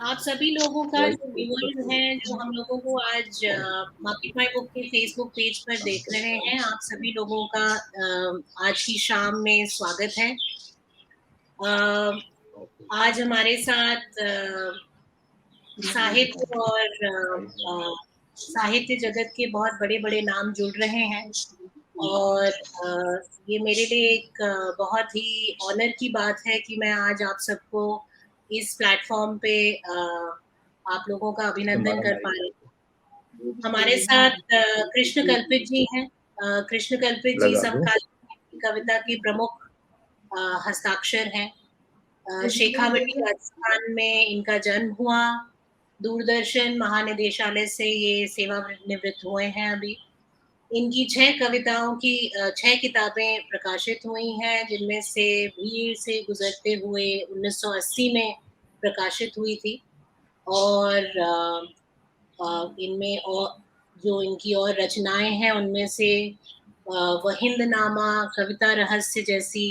आप सभी लोगों का जो व्यूअर्स हैं, जो हम लोगों को आज मार्केट माई बुक के फेसबुक पेज पर देख रहे हैं, आप सभी लोगों का आज की शाम में स्वागत है। आज हमारे साथ साहित्य और साहित्य जगत के बहुत बड़े-बड़े नाम जुड़ रहे हैं और ये मेरे लिए एक बहुत ही ऑनर की बात है कि मैं आज आप सबको इस प्लेटफ़ॉर्म पे आप लोगों का अभिनंदन कर पा रही हूँ। हमारे साथ कृष्ण कल्पित जी हैं। कृष्ण कल्पित जी लगा दो। समकालीन कविता के प्रमुख हस्ताक्षर हैं। शेखावटी राजस्थान में इनका जन्म हुआ। दूरदर्शन महानिदेशालय से ये सेवानिवृत्त हुए हैं अभी। इनकी 6 कविताओं की 6 किताबें प्रकाशित हुई हैं, जिनमें से भीड़ से गुज़रते हुए 1980 में प्रकाशित हुई थी और इनमें और जो इनकी और रचनाएँ हैं, उनमें से वहिंदनामा, कविता रहस्य जैसी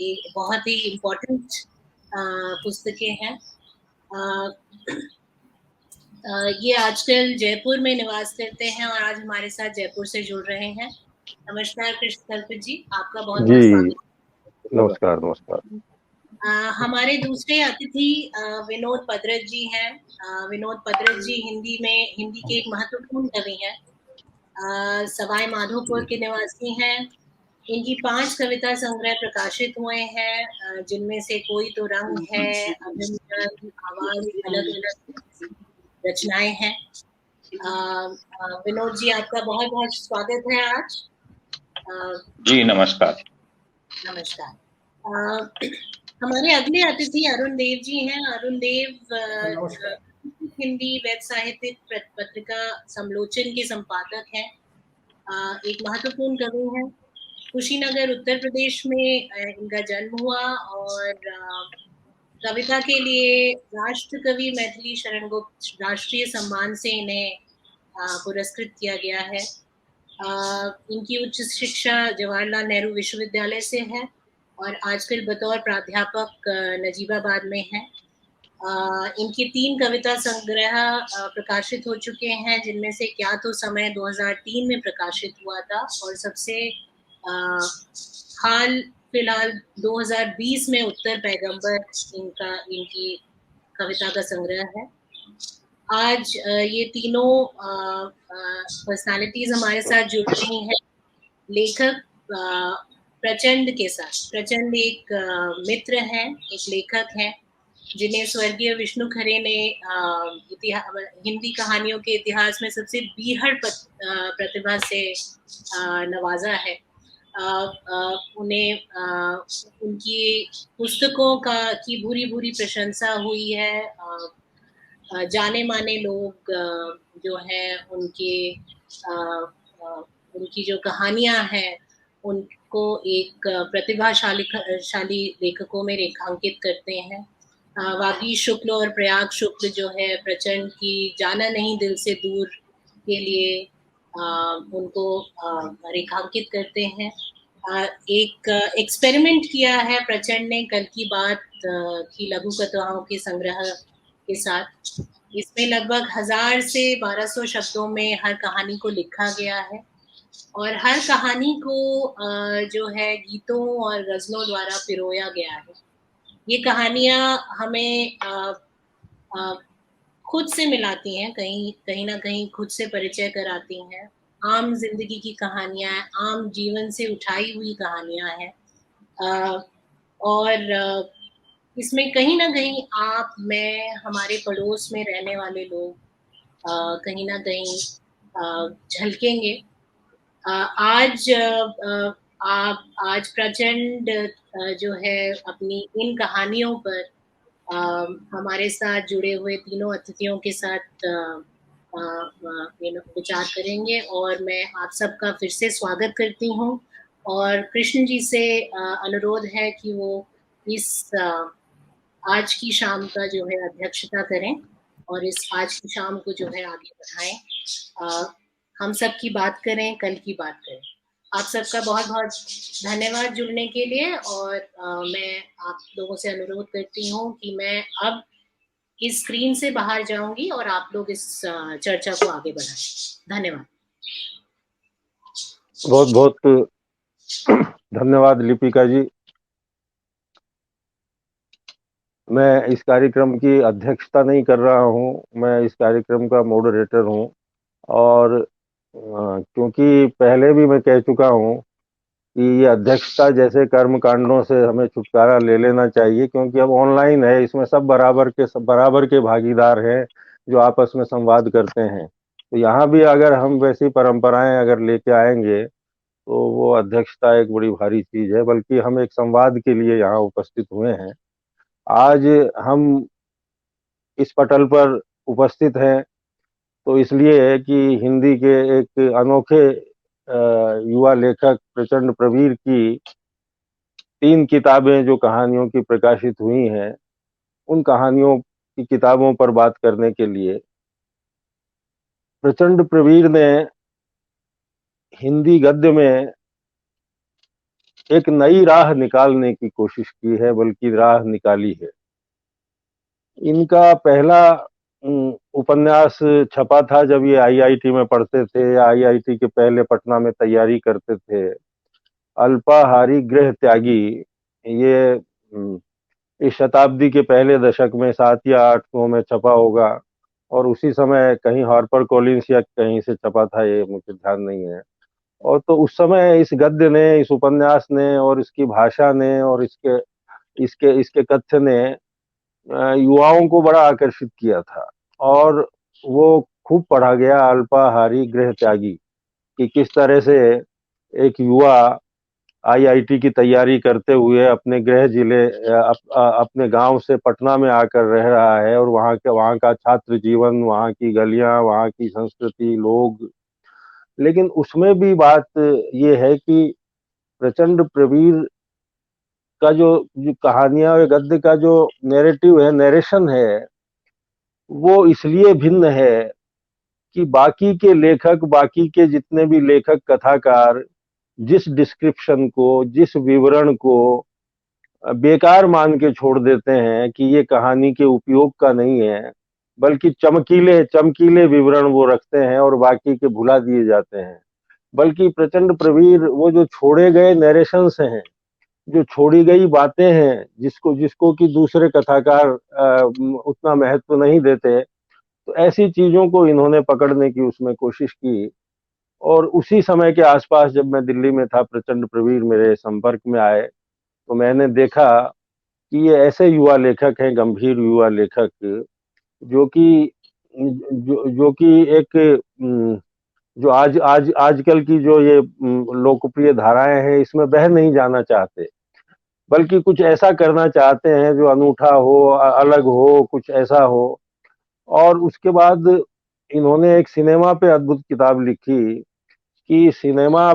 एक बहुत ही इम्पोर्टेंट पुस्तकें हैं। अ ये आजकल जयपुर में निवास करते हैं और आज हमारे साथ जयपुर से जुड़ रहे हैं। नमस्कार कृष्ण कल्पित जी, आपका बहुत-बहुत जी, स्वागत। नमस्कार, नमस्कार। हमारे दूसरे अतिथि विनोद पदरत जी हैं। विनोद पदरत जी हिंदी के एक महत्वपूर्ण कवि हैं। सवाई माधोपुर के निवासी हैं। इनकी 5 कविता संग्रह प्रकाशित हुए हैं, जिनमें से कोई तो रंग है, अभिमन्यु, आवाज़, अलग-अलग रचनाएँ हैं। विनोद जी, आपका बहुत-बहुत स्वागत है आज। अ, जी, नमस्कार। नमस्कार। हमारे अगले अतिथि अरुण देव जी हैं। अरुण देव हिंदी वेब साहित्यिक पत्रिका समलोचन के संपादक हैं। एक महत्वपूर्ण कवि हैं। कुशीनगर उत्तर प्रदेश में इनका जन्म हुआ और कविता के लिए राष्ट्र कवि मैथिली शरण गुप्त राष्ट्रीय सम्मान से इन्हें पुरस्कृत किया गया है। इनकी उच्च शिक्षा जवाहरलाल नेहरू विश्वविद्यालय से है और आजकल बतौर प्राध्यापक नजीबाबाद में हैं। इनके 3 कविता संग्रह प्रकाशित हो चुके हैं, जिनमें से क्या तो समय 2003 में प्रकाशित हुआ था और सबसे हाल फिलहाल 2020 में उत्तर पैगंबर इनकी कविता का संग्रह है। आज ये तीनों पर्सनालिटीज़ हमारे साथ जुड़ रही हैं। लेखक प्रचंड के साथ। प्रचंड एक मित्र हैं, एक लेखक हैं, जिन्हें स्वर्गीय विष्णु खरे ने हिंदी कहानियों के इतिहास में सबसे बीहड़ प्रतिभा से नवाजा है। उन्हें उनकी पुस्तकों की भूरी-भूरी प्रशंसा हुई है। जाने-माने लोग जो हैं उनकी जो कहानियाँ हैं, उनको एक शाली लेखकों में रेखांकित करते हैं। वागीश शुक्ल और प्रयाग शुक्ल जो है प्रचंड की जाना नहीं दिल से दूर के लिए उनको रेखांकित करते हैं। एक एक्सपेरिमेंट किया है प्रचंड ने कल की बात की लघु कथाओं के संग्रह के साथ। इसमें लगभग 1000 से 1200 शब्दों में हर कहानी को लिखा गया है और हर कहानी को जो है गीतों और गज़लों द्वारा पिरोया गया है। ये कहानियाँ हमें अ, खुद से मिलाती हैं, कहीं कहीं न कहीं खुद से परिचय कराती हैं। आम ज़िंदगी की कहानियाँ हैं, आम जीवन से उठाई हुई कहानियाँ हैं। अ, और इसमें कहीं न कहीं आप, मैं, हमारे पड़ोस में रहने वाले लोग कहीं न कहीं झलकेंगे। आज आप आज प्रचंड जो है अपनी इन कहानियों पर अ, हमारे साथ जुड़े हुए तीनों अतिथियों के साथ विचार करेंगे और मैं आप सबका फिर से स्वागत करती हूँ और कृष्ण जी से अनुरोध है कि वो इस आज की शाम का जो है अध्यक्षता करें और इस आज की शाम को जो है आगे बढ़ाएं। हम सब की बात करें, कल की बात करें। आप सबका बहुत-बहुत धन्यवाद जुड़ने के लिए और मैं आप लोगों से अनुरोध करती हूँ कि मैं अब इस स्क्रीन से बाहर जाऊंगी और आप लोग इस चर्चा को आगे बढ़ाएं। धन्यवाद। बहुत बहुत धन्यवाद लिपिका जी। मैं इस कार्यक्रम की अध्यक्षता नहीं कर रहा हूँ, मैं इस कार्यक्रम का मॉडरेटर हूँ। और क्योंकि पहले भी मैं कह चुका हूँ कि ये अध्यक्षता जैसे कर्म कांडों से हमें छुटकारा ले लेना चाहिए, क्योंकि अब ऑनलाइन है, इसमें सब बराबर के भागीदार हैं जो आपस में संवाद करते हैं। तो यहाँ भी अगर हम वैसी परंपराएं अगर लेके आएंगे तो वो अध्यक्षता एक बड़ी भारी चीज है। बल्कि हम एक संवाद के लिए यहाँ उपस्थित हुए हैं। आज हम इस पटल पर उपस्थित हैं तो इसलिए है कि हिंदी के एक अनोखे युवा लेखक प्रचंड प्रवीर की 3 किताबें जो कहानियों की प्रकाशित हुई हैं, उन कहानियों की किताबों पर बात करने के लिए प्रचंड प्रवीर ने हिंदी गद्य में एक नई राह निकालने की कोशिश की है, बल्कि राह निकाली है। इनका पहला उपन्यास छपा था जब ये आईआईटी में पढ़ते थे, आईआईटी के पहले पटना में तैयारी करते थे। अल्पाहारी गृह त्यागी, ये इस शताब्दी के पहले दशक में 7 या 8 में छपा होगा और उसी समय कहीं हार्पर कॉलिंस या कहीं से छपा था, ये मुझे ध्यान नहीं है। और तो उस समय इस गद्य ने, इस उपन्यास ने और इसकी भाषा ने और इसके इसके इसके कथ्य ने युवाओं को बड़ा आकर्षित किया था। और वो खूब पढ़ा गया, अल्पाहारी गृह त्यागी, कि किस तरह से एक युवा आईआईटी की तैयारी करते हुए अपने गृह जिले अपने गांव से पटना में आकर रह रहा है और वहाँ का छात्र जीवन, वहाँ की गलियां, वहाँ की संस्कृति, लोग। लेकिन उसमें भी बात ये है कि प्रचंड प्रवीर का जो कहानियां और गद्य का जो नैरेटिव है, नरेशन है, वो इसलिए भिन्न है कि बाकी के लेखक, बाकी के जितने भी लेखक कथाकार जिस डिस्क्रिप्शन को, जिस विवरण को बेकार मान के छोड़ देते हैं कि ये कहानी के उपयोग का नहीं है, बल्कि चमकीले चमकीले विवरण वो रखते हैं और बाकी के भुला दिए जाते हैं। बल्कि प्रचंड प्रवीर वो जो छोड़े गए नरेशंस हैं, जो छोड़ी गई बातें हैं, जिसको जिसको कि दूसरे कथाकार उतना महत्व नहीं देते, तो ऐसी चीजों को इन्होंने पकड़ने की उसमें कोशिश की। और उसी समय के आसपास जब मैं दिल्ली में था, प्रचंड प्रवीर मेरे संपर्क में आए, तो मैंने देखा कि ये ऐसे युवा लेखक हैं, गंभीर युवा लेखक, जो कि जो कि एक जो आज आज आजकल की जो ये लोकप्रिय धाराएं हैं, इसमें बह नहीं जाना चाहते, बल्कि कुछ ऐसा करना चाहते हैं जो अनूठा हो, अलग हो, कुछ ऐसा हो। और उसके बाद इन्होंने एक सिनेमा पे अद्भुत किताब लिखी कि सिनेमा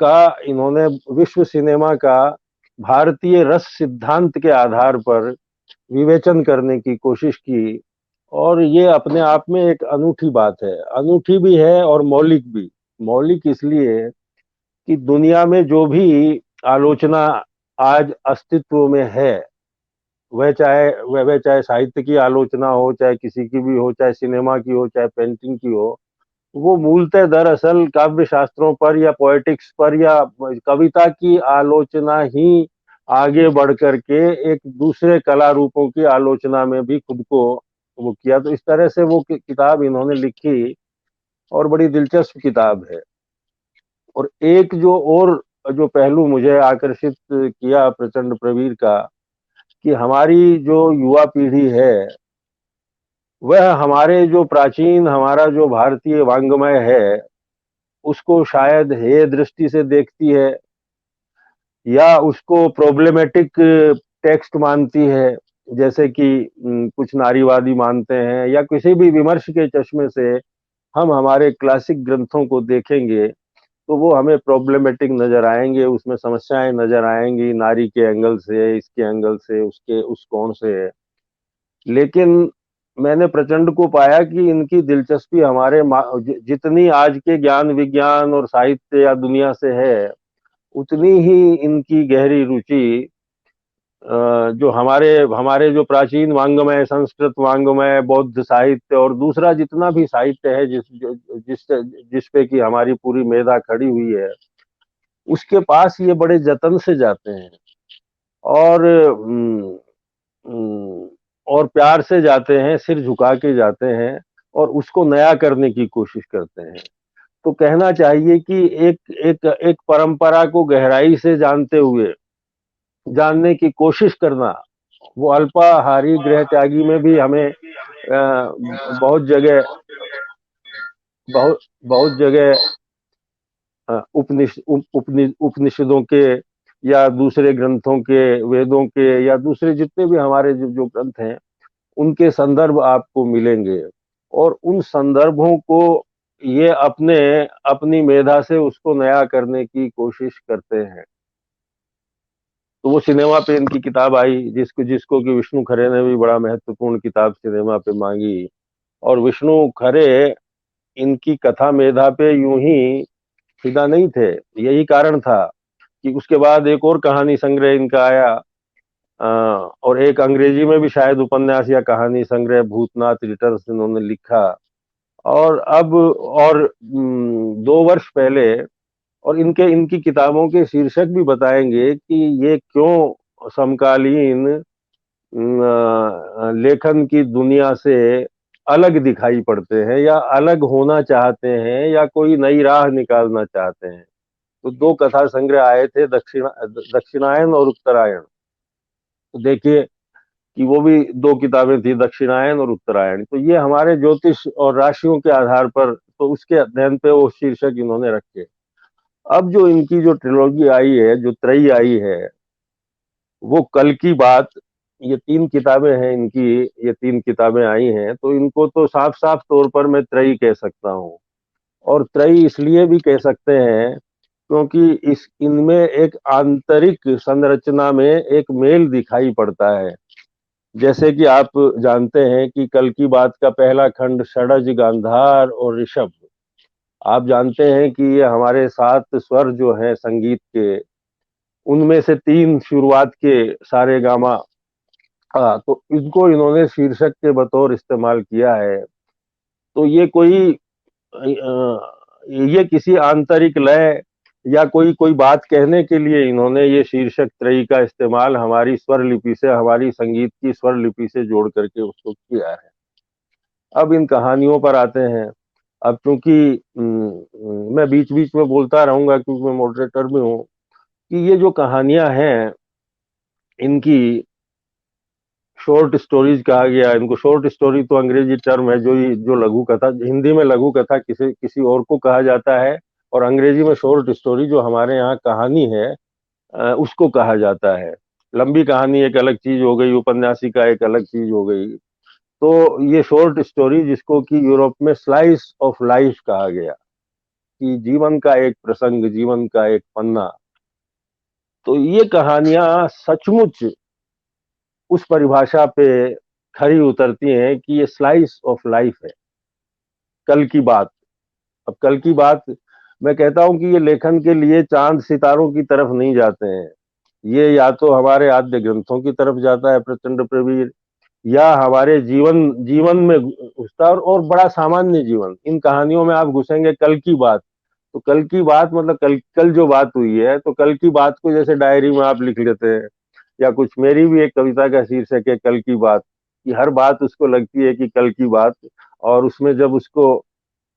का इन्होंने विश्व सिनेमा का भारतीय रस सिद्धांत के आधार पर विवेचन करने की कोशिश की। और ये अपने आप में एक अनूठी बात है, अनूठी भी है और मौलिक भी। मौलिक इसलिए कि दुनिया में जो भी आलोचना आज अस्तित्व में है, वह चाहे साहित्य की आलोचना हो, चाहे किसी की भी हो, चाहे सिनेमा की हो, चाहे पेंटिंग की हो, वो मूलतः दरअसल काव्य शास्त्रों पर या पोएटिक्स पर या कविता की आलोचना ही आगे बढ़ करके एक दूसरे कला रूपों की आलोचना में भी खुद को वो किया। तो इस तरह से वो किताब इन्होंने लिखी और बड़ी दिलचस्प किताब है। और एक जो पहलू मुझे आकर्षित किया प्रचंड प्रवीर का, कि हमारी जो युवा पीढ़ी है, वह हमारे जो प्राचीन, हमारा जो भारतीय वांग्मय है, उसको शायद हेय दृष्टि से देखती है या उसको प्रॉब्लमेटिक टेक्स्ट मानती है, जैसे कि कुछ नारीवादी मानते हैं, या किसी भी विमर्श के चश्मे से हम हमारे क्लासिक ग्रंथों को देखेंगे तो वो हमें प्रॉब्लमेटिक नजर आएंगे, उसमें समस्याएं नजर आएंगी, नारी के एंगल से, इसके एंगल से, उसके उस कोण से। लेकिन मैंने प्रचंड को पाया कि इनकी दिलचस्पी हमारे जितनी आज के ज्ञान विज्ञान और साहित्य या दुनिया से है, उतनी ही इनकी गहरी रुचि जो हमारे हमारे जो प्राचीन वांग्मय, संस्कृत वांग्मय, बौद्ध साहित्य और दूसरा जितना भी साहित्य है जिस पे कि हमारी पूरी मेधा खड़ी हुई है, उसके पास ये बड़े जतन से जाते हैं और और प्यार से जाते हैं, सिर झुका के जाते हैं और उसको नया करने की कोशिश करते हैं। तो कहना चाहिए कि एक एक एक परंपरा को गहराई से जानते हुए जानने की कोशिश करना, वो अल्पाहारी गृह त्यागी में भी हमें बहुत जगह बहुत बहुत जगह उपनिषदों के या दूसरे ग्रंथों के, वेदों के या दूसरे जितने भी हमारे जो ग्रंथ हैं, उनके संदर्भ आपको मिलेंगे और उन संदर्भों को ये अपने अपनी मेधा से उसको नया करने की कोशिश करते हैं। तो वो सिनेमा पे इनकी किताब आई, जिसको जिसको कि विष्णु खरे ने भी बड़ा महत्वपूर्ण किताब सिनेमा पे मांगी, और विष्णु खरे इनकी कथा मेधा पे यूं ही फिदा नहीं थे। यही कारण था कि उसके बाद एक और कहानी संग्रह इनका आया, और एक अंग्रेजी में भी शायद उपन्यास या कहानी संग्रह भूतनाथ रिटर्न्स इन्होंने लिखा। और अब और 2 वर्ष पहले, और इनके इनकी किताबों के शीर्षक भी बताएंगे कि ये क्यों समकालीन लेखन की दुनिया से अलग दिखाई पड़ते हैं या अलग होना चाहते हैं या कोई नई राह निकालना चाहते हैं। तो 2 कथा संग्रह आए थे, दक्षिणायन और उत्तरायण। तो देखिए कि वो भी 2 किताबें थी, दक्षिणायन और उत्तरायण। तो ये हमारे ज्योतिष और राशियों के आधार पर, तो उसके अध्ययन पे वो शीर्षक इन्होंने रखे। अब जो इनकी जो ट्रिलॉजी आई है, जो त्रयी आई है, वो कल की बात, ये 3 किताबें हैं इनकी, ये 3 किताबें आई हैं, तो इनको तो साफ साफ तौर पर मैं त्रयी कह सकता हूँ। और त्रयी इसलिए भी कह सकते हैं क्योंकि इस इनमें एक आंतरिक संरचना में एक मेल दिखाई पड़ता है। जैसे कि आप जानते हैं कि कल की बात का पहला खंड षडज, गांधार और ऋषभ, आप जानते हैं कि ये हमारे 7 स्वर जो हैं संगीत के, उनमें से 3 शुरुआत के सारे गामा। हाँ, तो इनको इन्होंने शीर्षक के बतौर इस्तेमाल किया है। तो ये कोई ये किसी आंतरिक लय या कोई कोई बात कहने के लिए इन्होंने ये शीर्षक त्रयी का इस्तेमाल हमारी स्वर लिपि से, हमारी संगीत की स्वर लिपि से जोड़ करके उसको किया है। अब इन कहानियों पर आते हैं। अब क्योंकि मैं बीच बीच में बोलता रहूंगा क्योंकि मैं मॉडरेटर भी हूँ, कि ये जो कहानियां हैं इनकी शॉर्ट स्टोरीज कहा गया। इनको शॉर्ट स्टोरी तो अंग्रेजी टर्म है, जो लघु कथा, हिंदी में लघु कथा किसी किसी और को कहा जाता है, और अंग्रेजी में शॉर्ट स्टोरी, जो हमारे यहाँ कहानी है, उसको कहा जाता है। लंबी कहानी एक अलग चीज हो गई, उपन्यासिका एक अलग चीज हो गई। तो ये शॉर्ट स्टोरी, जिसको कि यूरोप में स्लाइस ऑफ लाइफ कहा गया, कि जीवन का एक प्रसंग, जीवन का एक पन्ना। तो ये कहानियां सचमुच उस परिभाषा पे खरी उतरती हैं कि ये स्लाइस ऑफ लाइफ है, कल की बात। अब कल की बात, मैं कहता हूं कि ये लेखन के लिए चांद सितारों की तरफ नहीं जाते हैं। ये या तो हमारे आद्य ग्रंथों की तरफ जाता है प्रचंड प्रवीर, या हमारे जीवन जीवन में घुसता है, और बड़ा सामान्य जीवन। इन कहानियों में आप घुसेंगे कल की बात, तो कल की बात मतलब कल कल जो बात हुई है, तो कल की बात को जैसे डायरी में आप लिख लेते हैं, या कुछ, मेरी भी एक कविता का शीर्षक है कल की बात, कि हर बात उसको लगती है कि कल की बात। और उसमें जब उसको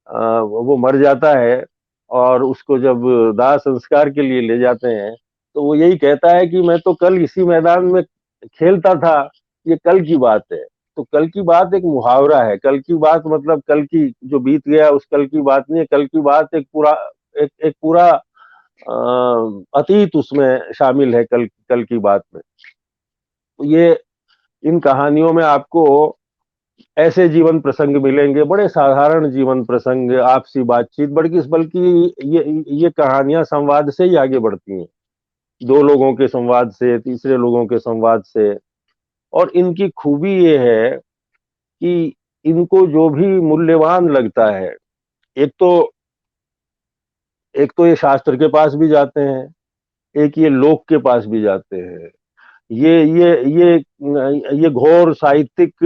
वो मर जाता है और उसको जब दाह संस्कार के लिए ले जाते हैं, तो वो यही कहता है कि मैं तो कल इसी मैदान में खेलता था, ये कल की बात है। तो कल की बात एक मुहावरा है। कल की बात मतलब कल की जो बीत गया उस कल की बात नहीं है। कल की बात एक पूरा अतीत उसमें शामिल है, कल कल की बात में। तो ये इन कहानियों में आपको ऐसे जीवन प्रसंग मिलेंगे, बड़े साधारण जीवन प्रसंग, आपसी बातचीत, बल्कि बल्कि ये कहानियां संवाद से ही आगे बढ़ती हैं, 2 लोगों के संवाद से, तीसरे लोगों के संवाद से। और इनकी खूबी ये है कि इनको जो भी मूल्यवान लगता है, एक तो एक तो ये शास्त्र के पास भी जाते हैं, एक ये लोक के पास भी जाते हैं। ये घोर साहित्यिक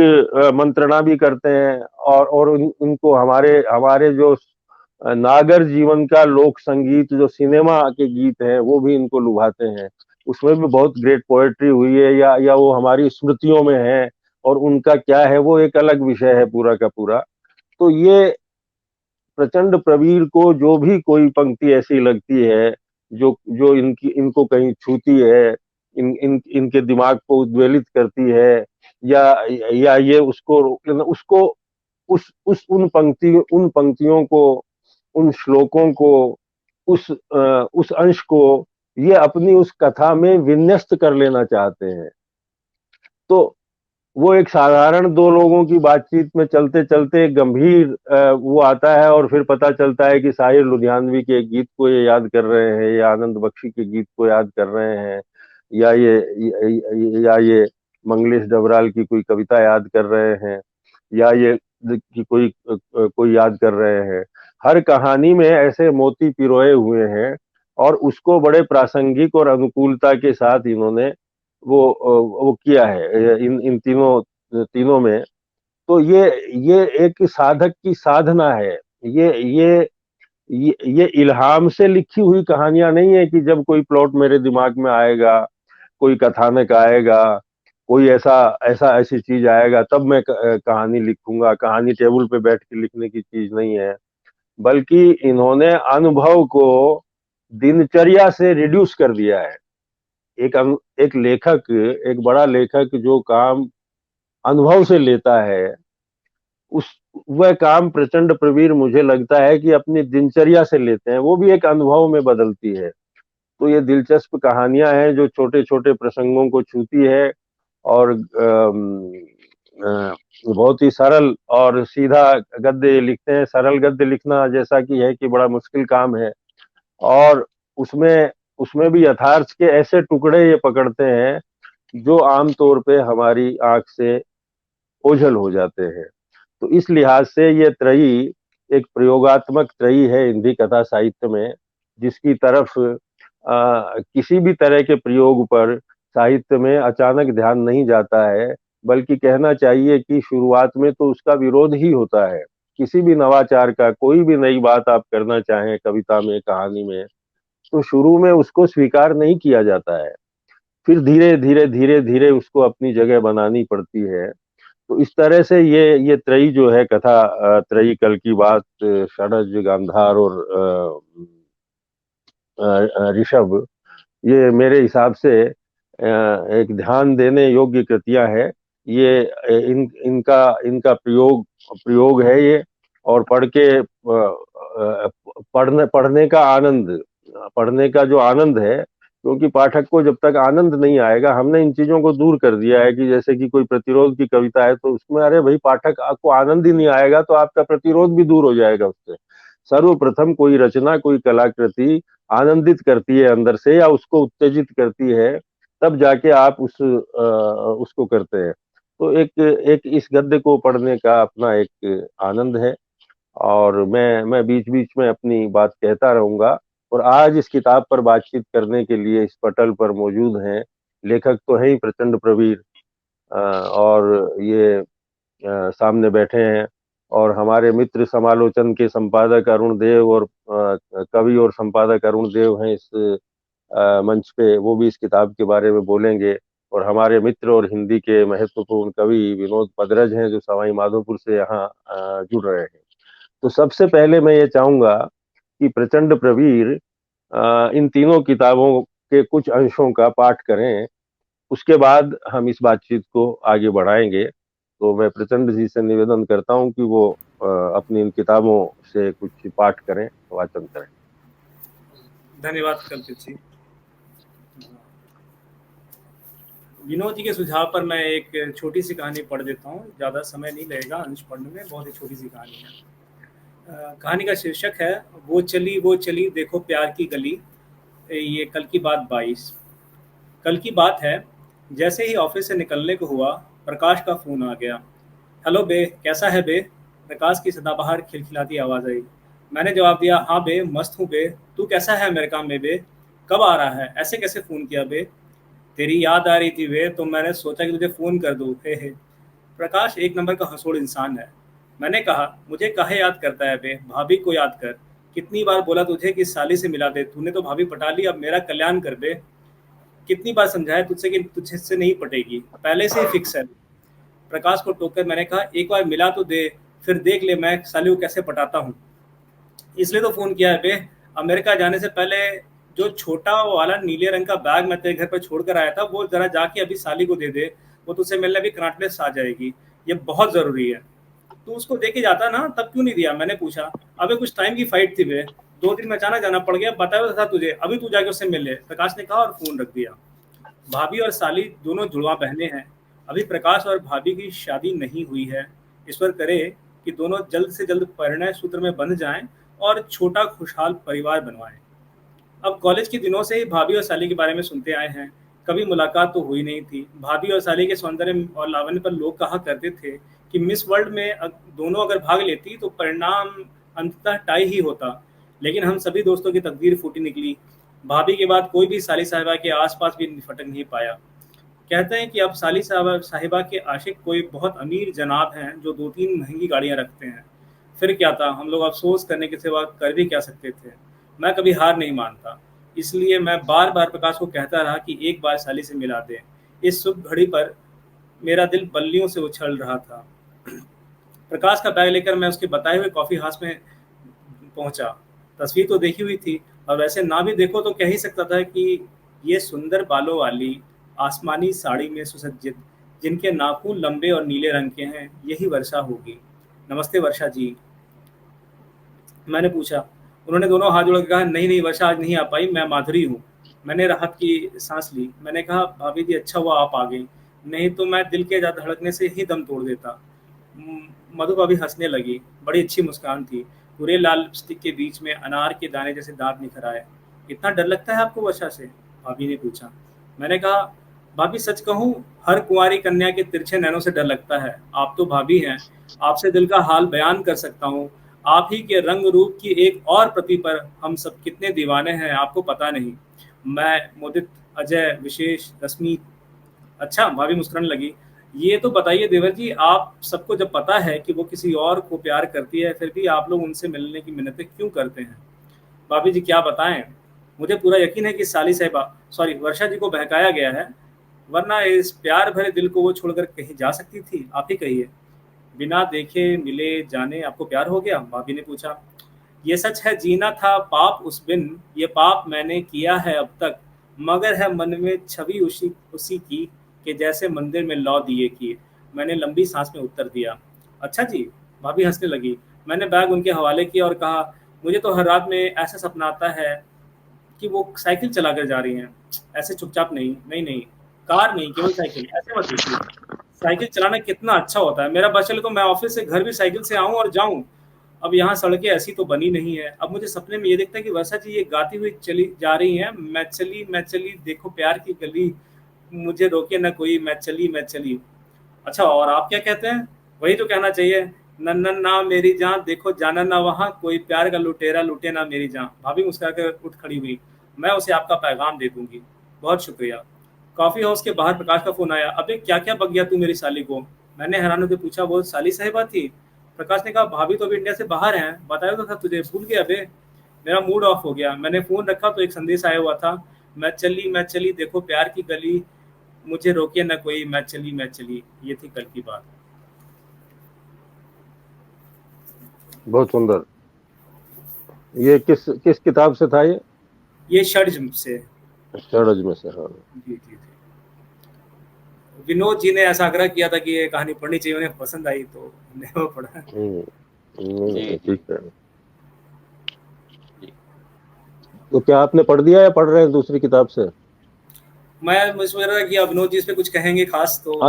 मंत्रणा भी करते हैं, और इनको हमारे हमारे जो नागर जीवन का लोक संगीत, जो सिनेमा के गीत हैं, वो भी इनको लुभाते हैं। उसमें भी बहुत ग्रेट पोएट्री हुई है, या वो हमारी स्मृतियों में है, और उनका क्या है वो एक अलग विषय है पूरा का पूरा। तो ये प्रचंड प्रवीर को जो भी कोई पंक्ति ऐसी लगती है जो जो इनको कहीं छूती है, इनके दिमाग को उद्वेलित करती है, या ये उसको उसको उस उन पंक्तियों को, उन श्लोकों को, उस अंश को ये अपनी उस कथा में विन्यस्त कर लेना चाहते हैं। तो वो एक साधारण दो लोगों की बातचीत में चलते चलते गंभीर वो आता है, और फिर पता चलता है कि साहिर लुधियानवी के एक गीत को ये याद कर रहे हैं, या आनंद बख्शी के गीत को याद कर रहे हैं, या ये मंगलेश डबराल की कोई कविता याद कर रहे हैं, या ये कि कोई याद कर रहे हैं। हर कहानी में ऐसे मोती पिरोए हुए हैं, और उसको बड़े प्रासंगिक और अनुकूलता के साथ इन्होंने वो किया है इन तीनों तीनों में। तो ये एक साधक की साधना है। ये ये ये इल्हाम से लिखी हुई कहानियां नहीं है कि जब कोई प्लॉट मेरे दिमाग में आएगा, कोई कथानक आएगा, कोई ऐसा ऐसा ऐसी चीज आएगा तब मैं कहानी लिखूंगा। कहानी टेबल पे बैठ के लिखने की चीज नहीं है, बल्कि इन्होंने अनुभव को दिनचर्या से रिड्यूस कर दिया है। एक लेखक, एक बड़ा लेखक जो काम अनुभव से लेता है, उस वह काम प्रचंड प्रवीर मुझे लगता है कि अपनी दिनचर्या से लेते हैं, वो भी एक अनुभव में बदलती है। तो ये दिलचस्प कहानियां हैं जो छोटे छोटे प्रसंगों को छूती है, और बहुत ही सरल और सीधा गद्य लिखते हैं। सरल गद्य लिखना जैसा कि है कि बड़ा मुश्किल काम है, और उसमें उसमें भी यथार्थ के ऐसे टुकड़े ये पकड़ते हैं जो आमतौर पे हमारी आंख से ओझल हो जाते हैं। तो इस लिहाज से ये त्रयी एक प्रयोगात्मक त्रयी है हिंदी कथा साहित्य में, जिसकी तरफ किसी भी तरह के प्रयोग पर साहित्य में अचानक ध्यान नहीं जाता है, बल्कि कहना चाहिए कि शुरुआत में तो उसका विरोध ही होता है। किसी भी नवाचार का, कोई भी नई बात आप करना चाहें कविता में, कहानी में, तो शुरू में उसको स्वीकार नहीं किया जाता है, फिर धीरे धीरे धीरे धीरे उसको अपनी जगह बनानी पड़ती है। तो इस तरह से ये त्रयी जो है कथा, त्रयी कल की बात, षडज, गांधार और ऋषभ, ये मेरे हिसाब से एक ध्यान देने योग्य कृतियां है। ये इनका इनका प्रयोग प्रयोग है ये, और पढ़ के पढ़ने का आनंद, पढ़ने का जो आनंद है, क्योंकि पाठक को जब तक आनंद नहीं आएगा, हमने इन चीजों को दूर कर दिया है कि जैसे कि कोई प्रतिरोध की कविता है तो उसमें अरे भाई पाठक आपको आनंद ही नहीं आएगा तो आपका प्रतिरोध भी दूर हो जाएगा उससे। सर्वप्रथम कोई रचना, कोई कलाकृति आनंदित करती है अंदर से, या उसको उत्तेजित करती है, तब जाके आप उसको करते हैं। तो एक एक इस गद्य को पढ़ने का अपना एक आनंद है, और मैं बीच बीच में अपनी बात कहता रहूंगा। और आज इस किताब पर बातचीत करने के लिए इस पटल पर मौजूद हैं लेखक तो है ही प्रचंड प्रवीर, और ये सामने बैठे हैं, और हमारे मित्र समालोचन के संपादक अरुण देव, और कवि और संपादक अरुण देव हैं इस मंच पे, वो भी इस किताब के बारे में बोलेंगे। और हमारे मित्र और हिंदी के महत्वपूर्ण कवि विनोद पदरज हैं जो सवाई माधोपुर से यहाँ जुड़ रहे हैं। तो सबसे पहले मैं ये चाहूंगा कि प्रचंड प्रवीर इन तीनों किताबों के कुछ अंशों का पाठ करें, उसके बाद हम इस बातचीत को आगे बढ़ाएंगे। तो मैं प्रचंड जी से निवेदन करता हूं कि वो अपनी इन किताबों से कुछ पाठ करें, वाचन करें। धन्यवाद कल्पित जी। विनोद जी के सुझाव पर मैं एक छोटी सी कहानी पढ़ देता हूँ, ज़्यादा समय नहीं लगेगा अंश पढ़ने में, बहुत ही छोटी सी कहानी है। कहानी का शीर्षक है वो चली देखो प्यार की गली। ये कल की बात 22। कल की बात है, जैसे ही ऑफिस से निकलने को हुआ, प्रकाश का फ़ोन आ गया। हेलो बे, कैसा है बे? प्रकाश की सदाबहार खिलखिलाती आवाज़ आई। मैंने जवाब दिया, हाँ बे, मस्त हूँ बे। तू कैसा है अमेरिका में बे? कब आ रहा है? ऐसे कैसे फ़ोन किया बे? तेरी याद आ रही थी वे, तो मैंने सोचा कि तुझे फ़ोन कर दूँ। हे हे। प्रकाश एक नंबर का हंसोड़ इंसान है। मैंने कहा, मुझे काहे याद करता है बे, भाभी को याद कर। कितनी बार बोला तुझे कि साली से मिला दे, तूने तो भाभी पटा ली, अब मेरा कल्याण कर बे। कितनी बार समझाया तुझसे कि तुझसे नहीं पटेगी, पहले से ही फिक्स है। प्रकाश को टोककर मैंने कहा, एक बार मिला तो दे, फिर देख ले मैं साली को कैसे पटाता हूँ। इसलिए तो फ़ोन किया है बे। अमेरिका जाने से पहले जो छोटा वाला नीले रंग का बैग मैं तेरे घर पर छोड़ कर आया था, वो ज़रा जाके अभी साली को दे दे। वो तुझसे मिलने भी कनाट प्लेस आ जाएगी। ये बहुत ज़रूरी है। तू उसको दे के जाता ना, तब क्यों नहीं दिया? मैंने पूछा। अबे कुछ टाइम की फाइट थी बे, 2 दिन में अचानक जाना पड़ गया, बताया तो था तुझे, अभी तू जाके उससे मिल ले, प्रकाश ने कहा और फ़ोन रख दिया। भाभी और साली दोनों जुड़वा बहनें हैं। अभी प्रकाश और भाभी की शादी नहीं हुई है। ईश्वर करे कि दोनों जल्द से जल्द परिणय सूत्र में बंध जाएं और छोटा खुशहाल परिवार बनवाएं। अब कॉलेज के दिनों से ही भाभी और साली के बारे में सुनते आए हैं। कभी मुलाकात तो हुई नहीं थी। भाभी और साली के सौंदर्य और लावण्य पर लोग कहा करते थे कि मिस वर्ल्ड में दोनों अगर भाग लेती तो परिणाम अंततः टाई ही होता। लेकिन हम सभी दोस्तों की तकदीर फूटी निकली। भाभी के बाद कोई भी साली साहिबा के आसपास भी फटक नहीं पाया। कहते हैं कि अब साली साहिबा के आशिक कोई बहुत अमीर जनाब हैं जो 2-3 महंगी गाड़ियां रखते हैं। फिर क्या था, हम लोग अफसोस करने के सिवा कर भी क्या सकते थे। मैं कभी हार नहीं मानता, इसलिए मैं बार बार प्रकाश को कहता रहा कि एक बार साली से मिला दे। इस शुभ घड़ी पर मेरा दिल बल्लियों से उछल रहा था। प्रकाश का बैग लेकर मैं उसके बताए हुए कॉफ़ी हाउस में पहुंचा। तस्वीर तो देखी हुई थी, और वैसे ना भी देखो तो कह ही सकता था कि ये सुंदर बालों वाली आसमानी साड़ी में सुसज्जित, जिनके नाखून लंबे और नीले रंग के हैं, यही वर्षा होगी। नमस्ते वर्षा जी, मैंने पूछा। उन्होंने दोनों हाथ जोड़ के कहा, नहीं नहीं वर्षा, आज नहीं आ पाई, मैं माधुरी हूँ। मैंने राहत की सांस ली। मैंने कहा, भाभी जी अच्छा हुआ आप आ गई, नहीं तो मैं दिल के धड़कने से ही दम तोड़ देता। मधु भाभी हंसने लगी। बड़ी अच्छी मुस्कान थी। पूरे लाल लिपस्टिक के बीच में अनार के दाने जैसे दांत निखर आए। इतना डर लगता है आपको वर्षा से? भाभी ने पूछा। मैंने कहा, भाभी सच कहूँ, हर कुंवारी कन्या के तिरछे नैनों से डर लगता है। आप तो भाभी हैं, आपसे दिल का हाल बयान कर सकता हूँ। आप ही के रंग रूप की एक और प्रति पर हम सब कितने दीवाने हैं, आपको पता नहीं। मैं, मुदित, अजय, विशेष, रश्मि। अच्छा, भाभी मुस्कुराने लगी। ये तो बताइए देवर जी, आप सबको जब पता है कि वो किसी और को प्यार करती है, फिर भी आप लोग उनसे मिलने की मिन्नतें क्यों करते हैं? भाभी जी क्या बताएं, मुझे पूरा यकीन है कि साली साहिबा, सॉरी वर्षा जी को बहकाया गया है, वरना इस प्यार भरे दिल को वो छोड़कर कहीं जा सकती थी? आप ही कहिए। बिना देखे मिले जाने आपको प्यार हो गया? भाभी ने पूछा। ये सच है, जीना था पाप उस बिन, ये पाप मैंने किया है अब तक, मगर है मन में छवि उसी उसी की, कि जैसे मंदिर में लौ दिए किए। मैंने लंबी सांस में उत्तर दिया। अच्छा जी, भाभी हंसने लगी। मैंने बैग उनके हवाले किया और कहा, मुझे तो हर रात में ऐसा सपना आता है कि वो साइकिल चला कर जा रही हैं। ऐसे चुपचाप नहीं, नहीं नहीं, कार नहीं, केवल साइकिल। ऐसे मत देखिए, साइकिल चलाना कितना अच्छा होता है। मेरा बस चले तो मैं ऑफिस से घर भी साइकिल से आऊँ और जाऊँ। अब यहाँ सड़कें ऐसी तो बनी नहीं है। अब मुझे सपने में ये दिखता है कि वर्षा जी ये गाती हुई चली जा रही हैं, मैं चली देखो प्यार की गली, मुझे रोके ना कोई, मैं चली मैं चली। अच्छा, और आप क्या कहते हैं? वही तो कहना चाहिए, नन्नन ना मेरी जान, देखो जाना ना वहाँ, कोई प्यार का लुटेरा लुटे ना मेरी जान। भाभी मुस्कुराकर उठ खड़ी हुई। मैं उसे आपका पैगाम दे दूंगी, बहुत शुक्रिया। कॉफी हाउस के बाहर प्रकाश का फोन आया। अबे क्या क्या बक गया तू मेरी साली को? मैंने हैरान होकर पूछा। वो साली साहिबा थी? प्रकाश ने कहा, भाभी तो अभी इंडिया से बाहर हैं, बताया तो था तुझे, भूल गया बे? मेरा मूड ऑफ हो गया। मैंने फोन रखा तो एक संदेश आया हुआ था, मैं चली देखो प्यार की गली, मुझे रोके न कोई, मैं चली। ये थी कल की बात। बहुत सुंदर। ये किस किस किताब से था ये षड्ज से। षड्ज में से? हाँ जी जी जी। विनोद जी ने ऐसा आग्रह किया था कि ये कहानी पढ़नी चाहिए, उन्हें पसंद आई तो हमने वो पढ़ा। ठीक है। तो क्या आपने पढ़ दिया या पढ़ रहे हैं दूसरी किताब से? मैं सोच रहा था कि अब विनोद जी इस पे कुछ कहेंगे खास, तो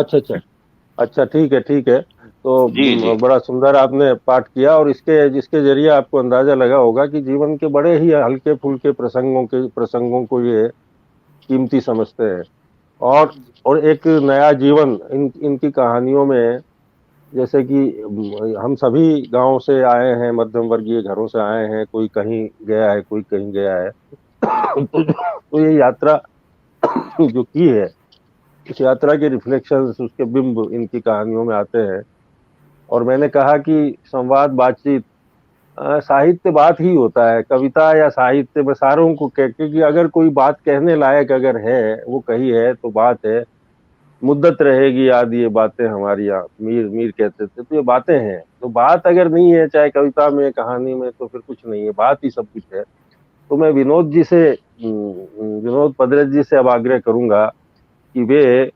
अच्छा, ठीक है। तो बड़ा सुंदर आपने पाठ किया, और जिसके जरिए आपको अंदाजा लगा होगा कि जीवन के बड़े ही हल्के फुल्के प्रसंगों को ये कीमती समझते हैं, और एक नया जीवन इनकी कहानियों में, जैसे कि हम सभी गांव से आए हैं, मध्यम वर्गीय घरों से आए हैं, कोई कहीं गया है, कोई कहीं गया है। तो ये यात्रा जो की है, उस यात्रा के रिफ्लेक्शंस, उसके बिंब इनकी कहानियों में आते हैं। और मैंने कहा कि संवाद, बातचीत, साहित्य बात ही होता है, कविता या साहित्य में सारों को क्योंकि अगर कोई बात कहने लायक अगर है, वो कही है तो बात है। मुद्दत रहेगी याद ये बातें हमारी, मीर मीर कहते थे, तो ये बातें हैं। तो बात अगर नहीं है, चाहे कविता में, कहानी में, तो फिर कुछ नहीं है, बात ही सब कुछ है। तो मैं विनोद पदरज जी से अब आग्रह करूंगा कि वे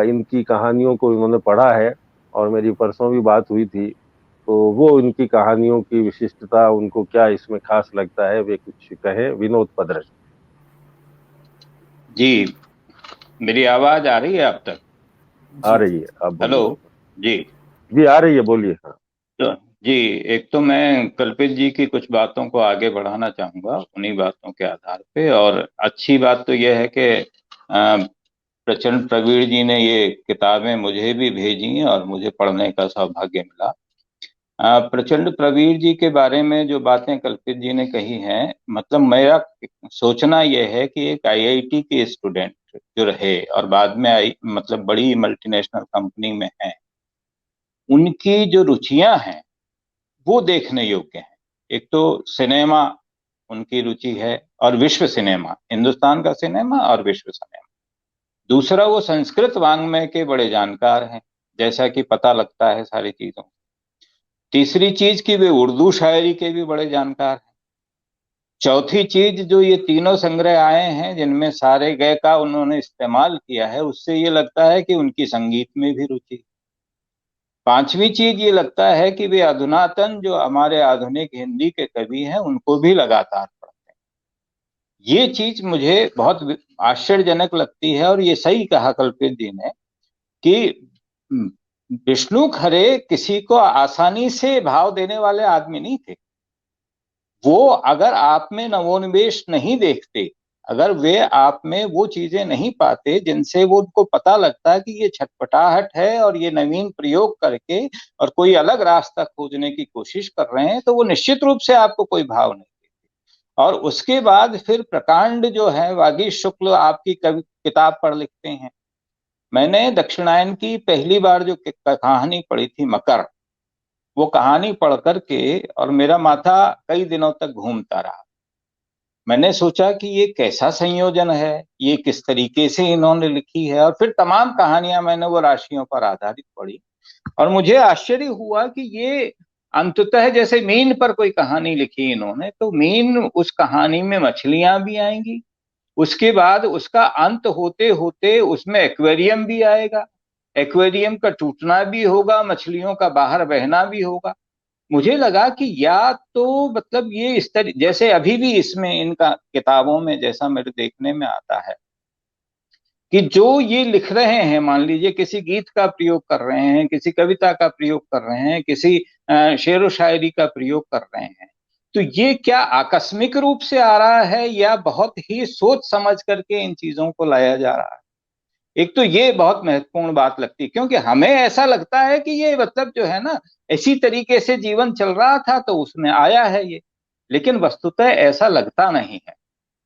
इनकी कहानियों को इन्होंने पढ़ा है, और मेरी परसों भी बात हुई थी, तो वो इनकी कहानियों की विशिष्टता, उनको क्या इसमें खास लगता है, वे कुछ कहें। विनोद पदरज जी, मेरी आवाज आ रही है आप तक? आ रही है, आप बोलिए। हेलो जी। जी आ रही है, बोलिए। हाँ तो जी, एक तो मैं कल्पित जी की कुछ बातों को आगे बढ़ाना चाहूंगा उन्हीं बातों के आधार पे। और अच्छी बात तो यह है कि प्रचंड प्रवीण जी ने ये किताबें मुझे भी भेजी और मुझे पढ़ने का सौभाग्य मिला। प्रचंड प्रवीण जी के बारे में जो बातें कल्पित जी ने कही हैं, मतलब मेरा सोचना यह है कि एक आईआईटी के स्टूडेंट जो रहे और बाद में मतलब बड़ी मल्टीनेशनल कंपनी में हैं, उनकी जो रुचियां हैं वो देखने योग्य हैं। एक तो सिनेमा उनकी रुचि है, और विश्व सिनेमा, हिंदुस्तान का सिनेमा और विश्व सिनेमा। दूसरा, वो संस्कृत वाङ्मय के बड़े जानकार हैं, जैसा कि पता लगता है सारी चीजों। तीसरी चीज कि वे उर्दू शायरी के भी बड़े जानकार हैं। चौथी चीज, जो ये तीनों संग्रह आए हैं जिनमें सारे गए का उन्होंने इस्तेमाल किया है, उससे ये लगता है कि उनकी संगीत में भी रुचि। पांचवी चीज ये लगता है कि वे अधुनातन जो हमारे आधुनिक हिंदी के कवि हैं उनको भी लगातार पढ़ते हैं। ये चीज मुझे बहुत आश्चर्यजनक लगती है। और ये सही कहा कल्पित जी ने कि विष्णु खरे किसी को आसानी से भाव देने वाले आदमी नहीं थे। वो अगर आप में नवोन्मेष नहीं देखते, अगर वे आप में वो चीजें नहीं पाते जिनसे वो उनको पता लगता है कि ये छटपटाहट है और ये नवीन प्रयोग करके और कोई अलग रास्ता खोजने की कोशिश कर रहे हैं, तो वो निश्चित रूप से आपको कोई भाव नहीं देते। और उसके बाद फिर प्रकांड जो है, वागीश शुक्ल आपकी किताब पढ़ लिखते हैं। मैंने दक्षिणायन की पहली बार जो कहानी पढ़ी थी मकर, वो कहानी पढ़ करके और मेरा माथा कई दिनों तक घूमता रहा। मैंने सोचा कि ये कैसा संयोजन है, ये किस तरीके से इन्होंने लिखी है। और फिर तमाम कहानियां मैंने वो राशियों पर आधारित पढ़ी, और मुझे आश्चर्य हुआ कि ये अंततः जैसे मीन पर कोई कहानी लिखी इन्होंने, तो मीन, उस कहानी में मछलियां भी आएंगी, उसके बाद उसका अंत होते होते उसमें एक्वेरियम भी आएगा, एक्वेरियम का टूटना भी होगा, मछलियों का बाहर बहना भी होगा। मुझे लगा कि या तो मतलब ये इस तरह, जैसे अभी भी इसमें इनका किताबों में जैसा मेरे देखने में आता है कि जो ये लिख रहे हैं, मान लीजिए किसी गीत का प्रयोग कर रहे हैं, किसी कविता का प्रयोग कर रहे हैं, किसी शेरो शायरी का प्रयोग कर रहे हैं, तो ये क्या आकस्मिक रूप से आ रहा है या बहुत ही सोच समझ करके इन चीजों को लाया जा रहा है। एक तो ये बहुत महत्वपूर्ण बात लगती है, क्योंकि हमें ऐसा लगता है कि ये मतलब जो है ना, इसी तरीके से जीवन चल रहा था तो उसमें आया है ये। लेकिन वस्तुतः ऐसा लगता नहीं है,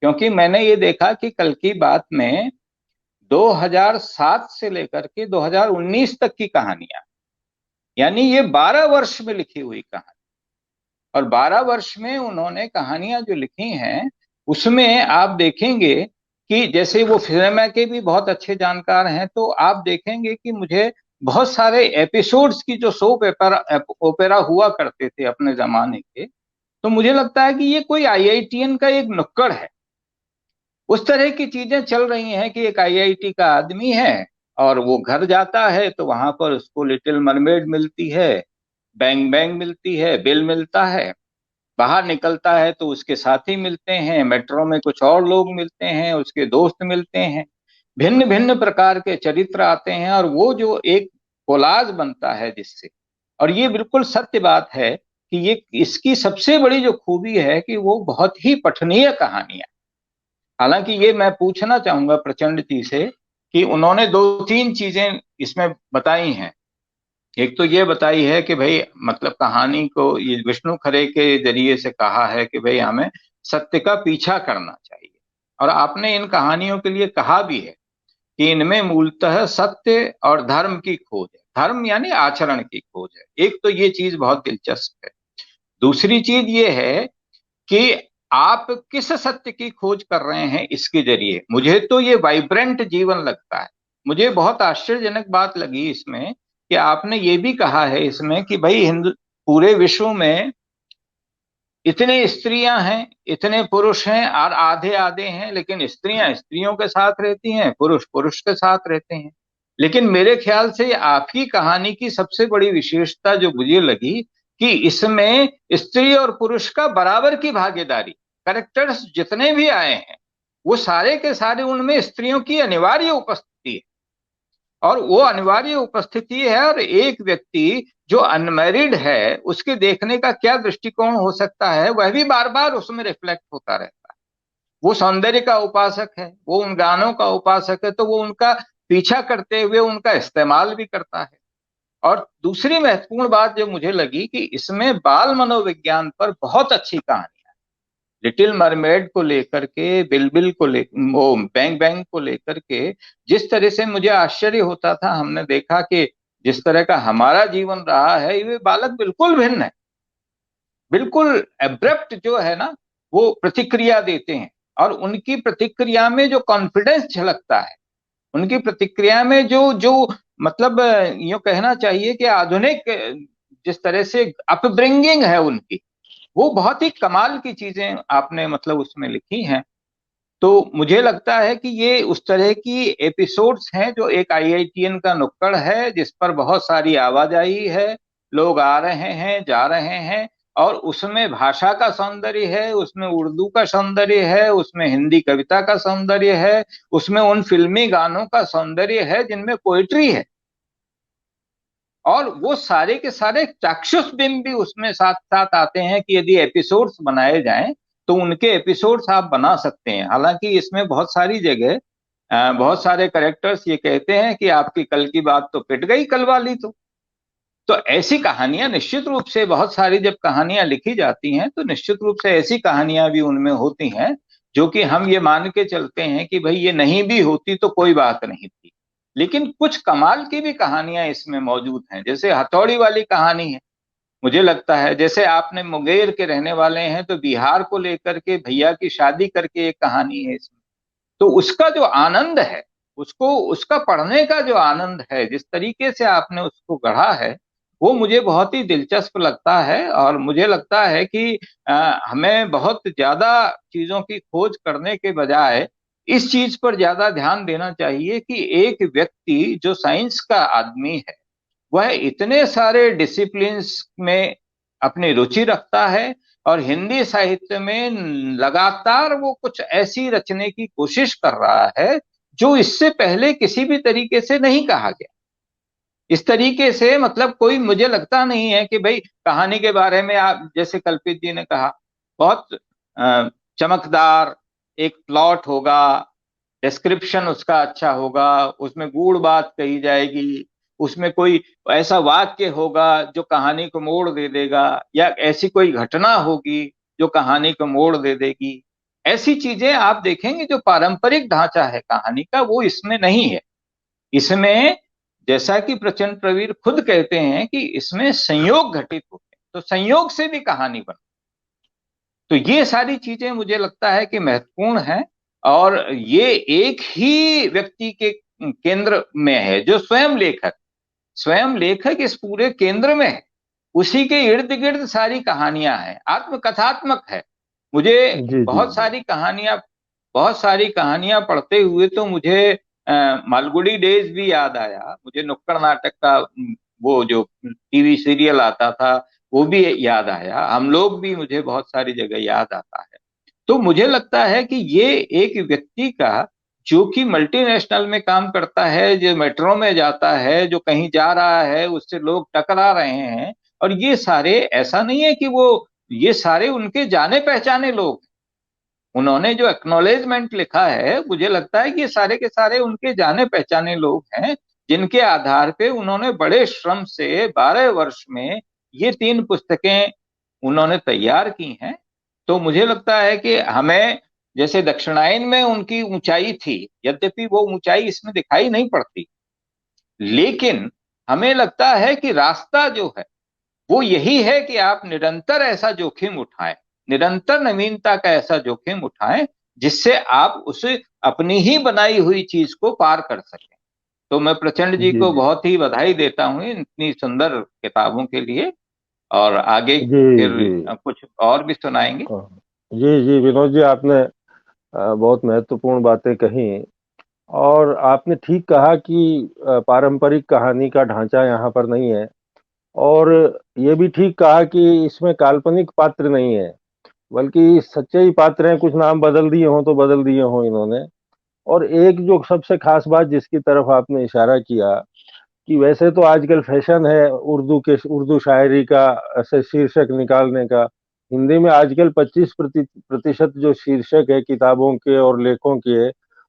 क्योंकि मैंने ये देखा कि कल की बात में 2007 से लेकर के 2019 तक की कहानियां, यानी ये 12 वर्ष में लिखी हुई कहानी। और 12 वर्ष में उन्होंने कहानियां जो लिखी हैं, उसमें आप देखेंगे कि जैसे वो सिनेमा के भी बहुत अच्छे जानकार हैं, तो आप देखेंगे कि मुझे बहुत सारे एपिसोड्स की जो सोप ओपेरा हुआ करते थे अपने जमाने के, तो मुझे लगता है कि ये कोई आईआईटीएन का एक नुक्कड़ है। उस तरह की चीजें चल रही हैं कि एक आईआईटी का आदमी है और वो घर जाता है तो वहां पर उसको लिटिल मरमेड मिलती है, बैंग बैंग मिलती है, बिल मिलता है। बाहर निकलता है तो उसके साथी मिलते हैं, मेट्रो में कुछ और लोग मिलते हैं, उसके दोस्त मिलते हैं, भिन्न भिन्न प्रकार के चरित्र आते हैं, और वो जो एक कोलाज बनता है जिससे। और ये बिल्कुल सत्य बात है कि ये इसकी सबसे बड़ी जो खूबी है कि वो बहुत ही पठनीय कहानियां। हालांकि ये मैं पूछना चाहूंगा प्रचंड जी से कि उन्होंने दो तीन चीजें इसमें बताई हैं। एक तो ये बताई है कि भाई मतलब कहानी को ये विष्णु खरे के जरिए से कहा है कि भाई हमें सत्य का पीछा करना चाहिए, और आपने इन कहानियों के लिए कहा भी है कि इनमें मूलतः सत्य और धर्म की खोज है, धर्म यानी आचरण की खोज है। एक तो ये चीज बहुत दिलचस्प है। दूसरी चीज ये है कि आप किस सत्य की खोज कर रहे हैं इसके जरिए। मुझे तो ये वाइब्रेंट जीवन लगता है। मुझे बहुत आश्चर्यजनक बात लगी इसमें कि आपने ये भी कहा है इसमें कि भाई हिंदू पूरे विश्व में इतने स्त्रियां हैं, इतने पुरुष हैं और आधे आधे हैं, लेकिन स्त्रियां स्त्रियों के साथ रहती हैं, पुरुष पुरुष के साथ रहते हैं। लेकिन मेरे ख्याल से आपकी कहानी की सबसे बड़ी विशेषता जो मुझे लगी कि इसमें स्त्री और पुरुष का बराबर की भागीदारी, कैरेक्टर्स जितने भी आए हैं वो सारे के सारे उनमें स्त्रियों की अनिवार्य उपस्थिति है। और वो अनिवार्य उपस्थिति है, और एक व्यक्ति जो अनमैरिड है उसके देखने का क्या दृष्टिकोण हो सकता है वह भी बार बार उसमें रिफ्लेक्ट होता रहता है। वो सौंदर्य का उपासक है, वो उन गानों का उपासक है, तो वो उनका पीछा करते हुए उनका इस्तेमाल भी करता है। और दूसरी महत्वपूर्ण बात जो मुझे लगी कि इसमें बाल मनोविज्ञान पर बहुत अच्छी कहानी है। लिटिल मरमेड को लेकर के, बिलबिल को लेकर, वो बैंग बैंग को लेकर के जिस तरह से मुझे आश्चर्य होता था, हमने देखा कि जिस तरह का हमारा जीवन रहा है ये बालक बिल्कुल भिन्न है, बिल्कुल एब्रप्ट जो है ना वो प्रतिक्रिया देते हैं। और उनकी प्रतिक्रिया में जो कॉन्फिडेंस झलकता है, उनकी प्रतिक्रिया में जो जो मतलब यूं कहना चाहिए कि आधुनिक जिस तरह से अपब्रिंगिंग है उनकी, वो बहुत ही कमाल की चीजें आपने मतलब उसमें लिखी हैं। तो मुझे लगता है कि ये उस तरह की एपिसोड्स हैं जो एक आईआईटीएन का नुक्कड़ है जिस पर बहुत सारी आवाजाही है, लोग आ रहे हैं जा रहे हैं, और उसमें भाषा का सौंदर्य है, उसमें उर्दू का सौंदर्य है, उसमें हिंदी कविता का सौंदर्य है, उसमें उन फिल्मी गानों का सौंदर्य है जिनमें पोइट्री है। और वो सारे के सारे चाक्षुष बिंब भी उसमें साथ साथ आते हैं कि यदि एपिसोड्स बनाए जाएं तो उनके एपिसोड्स आप बना सकते हैं। हालांकि इसमें बहुत सारी जगह बहुत सारे करेक्टर्स ये कहते हैं कि आपकी कल की बात तो पिट गई कल वाली तो ऐसी कहानियां निश्चित रूप से, बहुत सारी जब कहानियां लिखी जाती हैं तो निश्चित रूप से ऐसी कहानियां भी उनमें होती हैं जो कि हम ये मान के चलते हैं कि भाई ये नहीं भी होती तो कोई बात नहीं थी। लेकिन कुछ कमाल की भी कहानियां इसमें मौजूद हैं, जैसे हथौड़ी वाली कहानी है। मुझे लगता है जैसे आपने मुंगेर के रहने वाले हैं तो बिहार को लेकर के भैया की शादी करके एक कहानी है इसमें, तो उसका जो आनंद है, उसको उसका पढ़ने का जो आनंद है, जिस तरीके से आपने उसको गढ़ा है वो मुझे बहुत ही दिलचस्प लगता है। और मुझे लगता है कि हमें बहुत ज्यादा चीजों की खोज करने के बजाय इस चीज पर ज्यादा ध्यान देना चाहिए कि एक व्यक्ति जो साइंस का आदमी है वह इतने सारे डिसिप्लिन्स में अपनी रुचि रखता है और हिंदी साहित्य में लगातार वो कुछ ऐसी रचने की कोशिश कर रहा है जो इससे पहले किसी भी तरीके से नहीं कहा गया। इस तरीके से मतलब कोई, मुझे लगता नहीं है कि भाई कहानी के बारे में आप जैसे कल्पित जी ने कहा बहुत चमकदार एक प्लॉट होगा, डिस्क्रिप्शन उसका अच्छा होगा, उसमें गूढ़ बात कही जाएगी, उसमें कोई ऐसा वाक्य होगा जो कहानी को मोड़ दे देगा, या ऐसी कोई घटना होगी जो कहानी को मोड़ दे देगी। ऐसी चीजें आप देखेंगे जो पारंपरिक ढांचा है कहानी का वो इसमें नहीं है। इसमें जैसा कि प्रचंड प्रवीर खुद कहते हैं कि इसमें संयोग घटित होते हैं, तो संयोग से भी कहानी बन, तो ये सारी चीजें मुझे लगता है कि महत्वपूर्ण है। और ये एक ही व्यक्ति के केंद्र में है जो स्वयं लेखक इस पूरे केंद्र में है, उसी के इर्द गिर्द सारी कहानियां हैं, आत्मकथात्मक है। मुझे बहुत सारी कहानियां पढ़ते हुए तो मुझे मालगुडी डेज भी याद आया, मुझे नुक्कड़ नाटक का वो जो टीवी सीरियल आता था वो भी याद आया, हम लोग भी मुझे बहुत सारी जगह याद आता है। तो मुझे लगता है कि ये एक व्यक्ति का जो कि मल्टीनेशनल में काम करता है, जो मेट्रो में जाता है, जो कहीं जा रहा है उससे लोग टकरा रहे हैं, और ये सारे, ऐसा नहीं है कि वो, ये सारे उनके जाने पहचाने लोग, उन्होंने जो एक्नॉलेजमेंट लिखा है मुझे लगता है कि ये सारे के सारे उनके जाने पहचाने लोग हैं जिनके आधार पे उन्होंने बड़े श्रम से 12 वर्ष में ये 3 पुस्तकें उन्होंने तैयार की हैं। तो मुझे लगता है कि हमें जैसे दक्षिणायन में उनकी ऊंचाई थी, यद्यपि वो ऊंचाई इसमें दिखाई नहीं पड़ती, लेकिन हमें लगता है कि रास्ता जो है वो यही है कि आप निरंतर ऐसा जोखिम उठाएं, निरंतर नवीनता का ऐसा जोखिम उठाएं जिससे आप उस अपनी ही बनाई हुई चीज को पार कर सकें। तो मैं प्रचंड जी जी को जी बहुत ही बधाई देता हूं इतनी सुंदर किताबों के लिए, और आगे जी फिर जी। कुछ और भी सुनाएंगे। हाँ, जी जी विनोद जी, आपने बहुत महत्वपूर्ण बातें कही। और आपने ठीक कहा कि पारंपरिक कहानी का ढांचा यहाँ पर नहीं है, और ये भी ठीक कहा कि इसमें काल्पनिक पात्र नहीं है, बल्कि सच्चे ही पात्र हैं। कुछ नाम बदल दिए हों तो बदल दिए हों इन्होंने। और एक जो सबसे खास बात जिसकी तरफ आपने इशारा किया, कि वैसे तो आजकल फैशन है उर्दू शायरी का ऐसे शीर्षक निकालने का। हिंदी में आजकल 25% जो शीर्षक है किताबों के और लेखों के,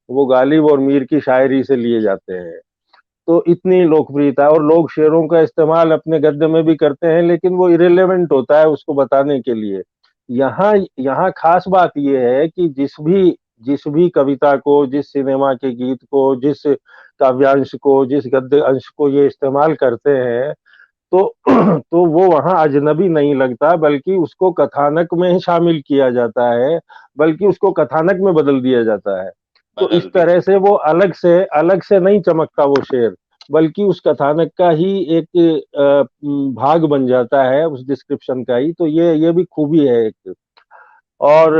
वो गालिब और मीर की शायरी से लिए जाते हैं। तो इतनी लोकप्रियता, और लोग शेरों का इस्तेमाल अपने गद्य में भी करते हैं, लेकिन वो इरेलेवेंट होता है उसको बताने के लिए। यहाँ यहाँ खास बात यह है कि जिस भी कविता को, जिस सिनेमा के गीत को, जिस काव्यांश को, जिस गद्य अंश को ये इस्तेमाल करते हैं, तो तो वो वहाँ अजनबी नहीं लगता, बल्कि उसको कथानक में ही शामिल किया जाता है, बल्कि उसको कथानक में बदल दिया जाता है। तो इस बदल दिया। तरह से वो अलग से नहीं चमकता वो शेर, बल्कि उस कथानक का ही एक भाग बन जाता है, उस डिस्क्रिप्शन का ही। तो ये भी खूबी है एक। और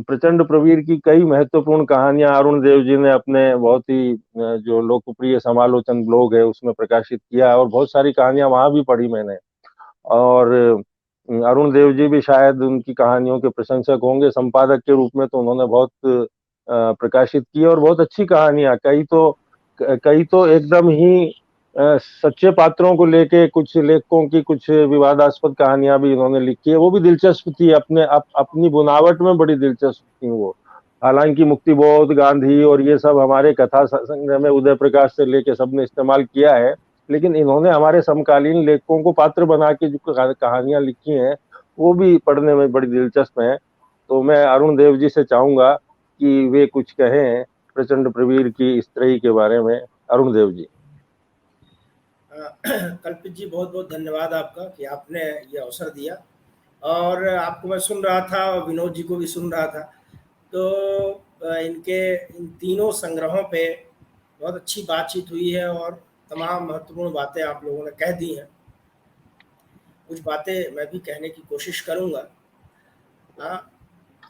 प्रचंड प्रवीर की कई महत्वपूर्ण कहानियां अरुण देव जी ने अपने बहुत ही जो लोकप्रिय समालोचन ब्लॉग है उसमें प्रकाशित किया है, और बहुत सारी कहानियां वहां भी पढ़ी मैंने। और अरुण देव जी भी शायद उनकी कहानियों के प्रशंसक होंगे। संपादक के रूप में तो उन्होंने बहुत प्रकाशित की, और बहुत अच्छी कहानियां। कई तो एकदम ही सच्चे पात्रों को लेके, कुछ लेखकों की कुछ विवादास्पद कहानियां भी इन्होंने लिखी है, वो भी दिलचस्प थी, अपनी बुनावट में बड़ी दिलचस्प थी वो। हालांकि मुक्तिबोध, गांधी और ये सब हमारे कथा संग्रह में उदय प्रकाश से लेके सबने इस्तेमाल किया है, लेकिन इन्होंने हमारे समकालीन लेखकों को पात्र बना के जो कहानियां लिखी हैं, वो भी पढ़ने में बड़ी दिलचस्प हैं। तो मैं अरुण देव जी से चाहूंगा कि वे कुछ कहें प्रचंड प्रवीर की इस त्रयी के बारे में। अरुण देव जी। कल्पित जी, बहुत बहुत धन्यवाद आपका कि आपने ये अवसर दिया। और आपको मैं सुन रहा था और विनोद जी को भी सुन रहा था, तो इनके इन तीनों संग्रहों पे बहुत अच्छी बातचीत हुई है और तमाम महत्वपूर्ण बातें आप लोगों ने कह दी हैं। कुछ बातें मैं भी कहने की कोशिश करूँगा।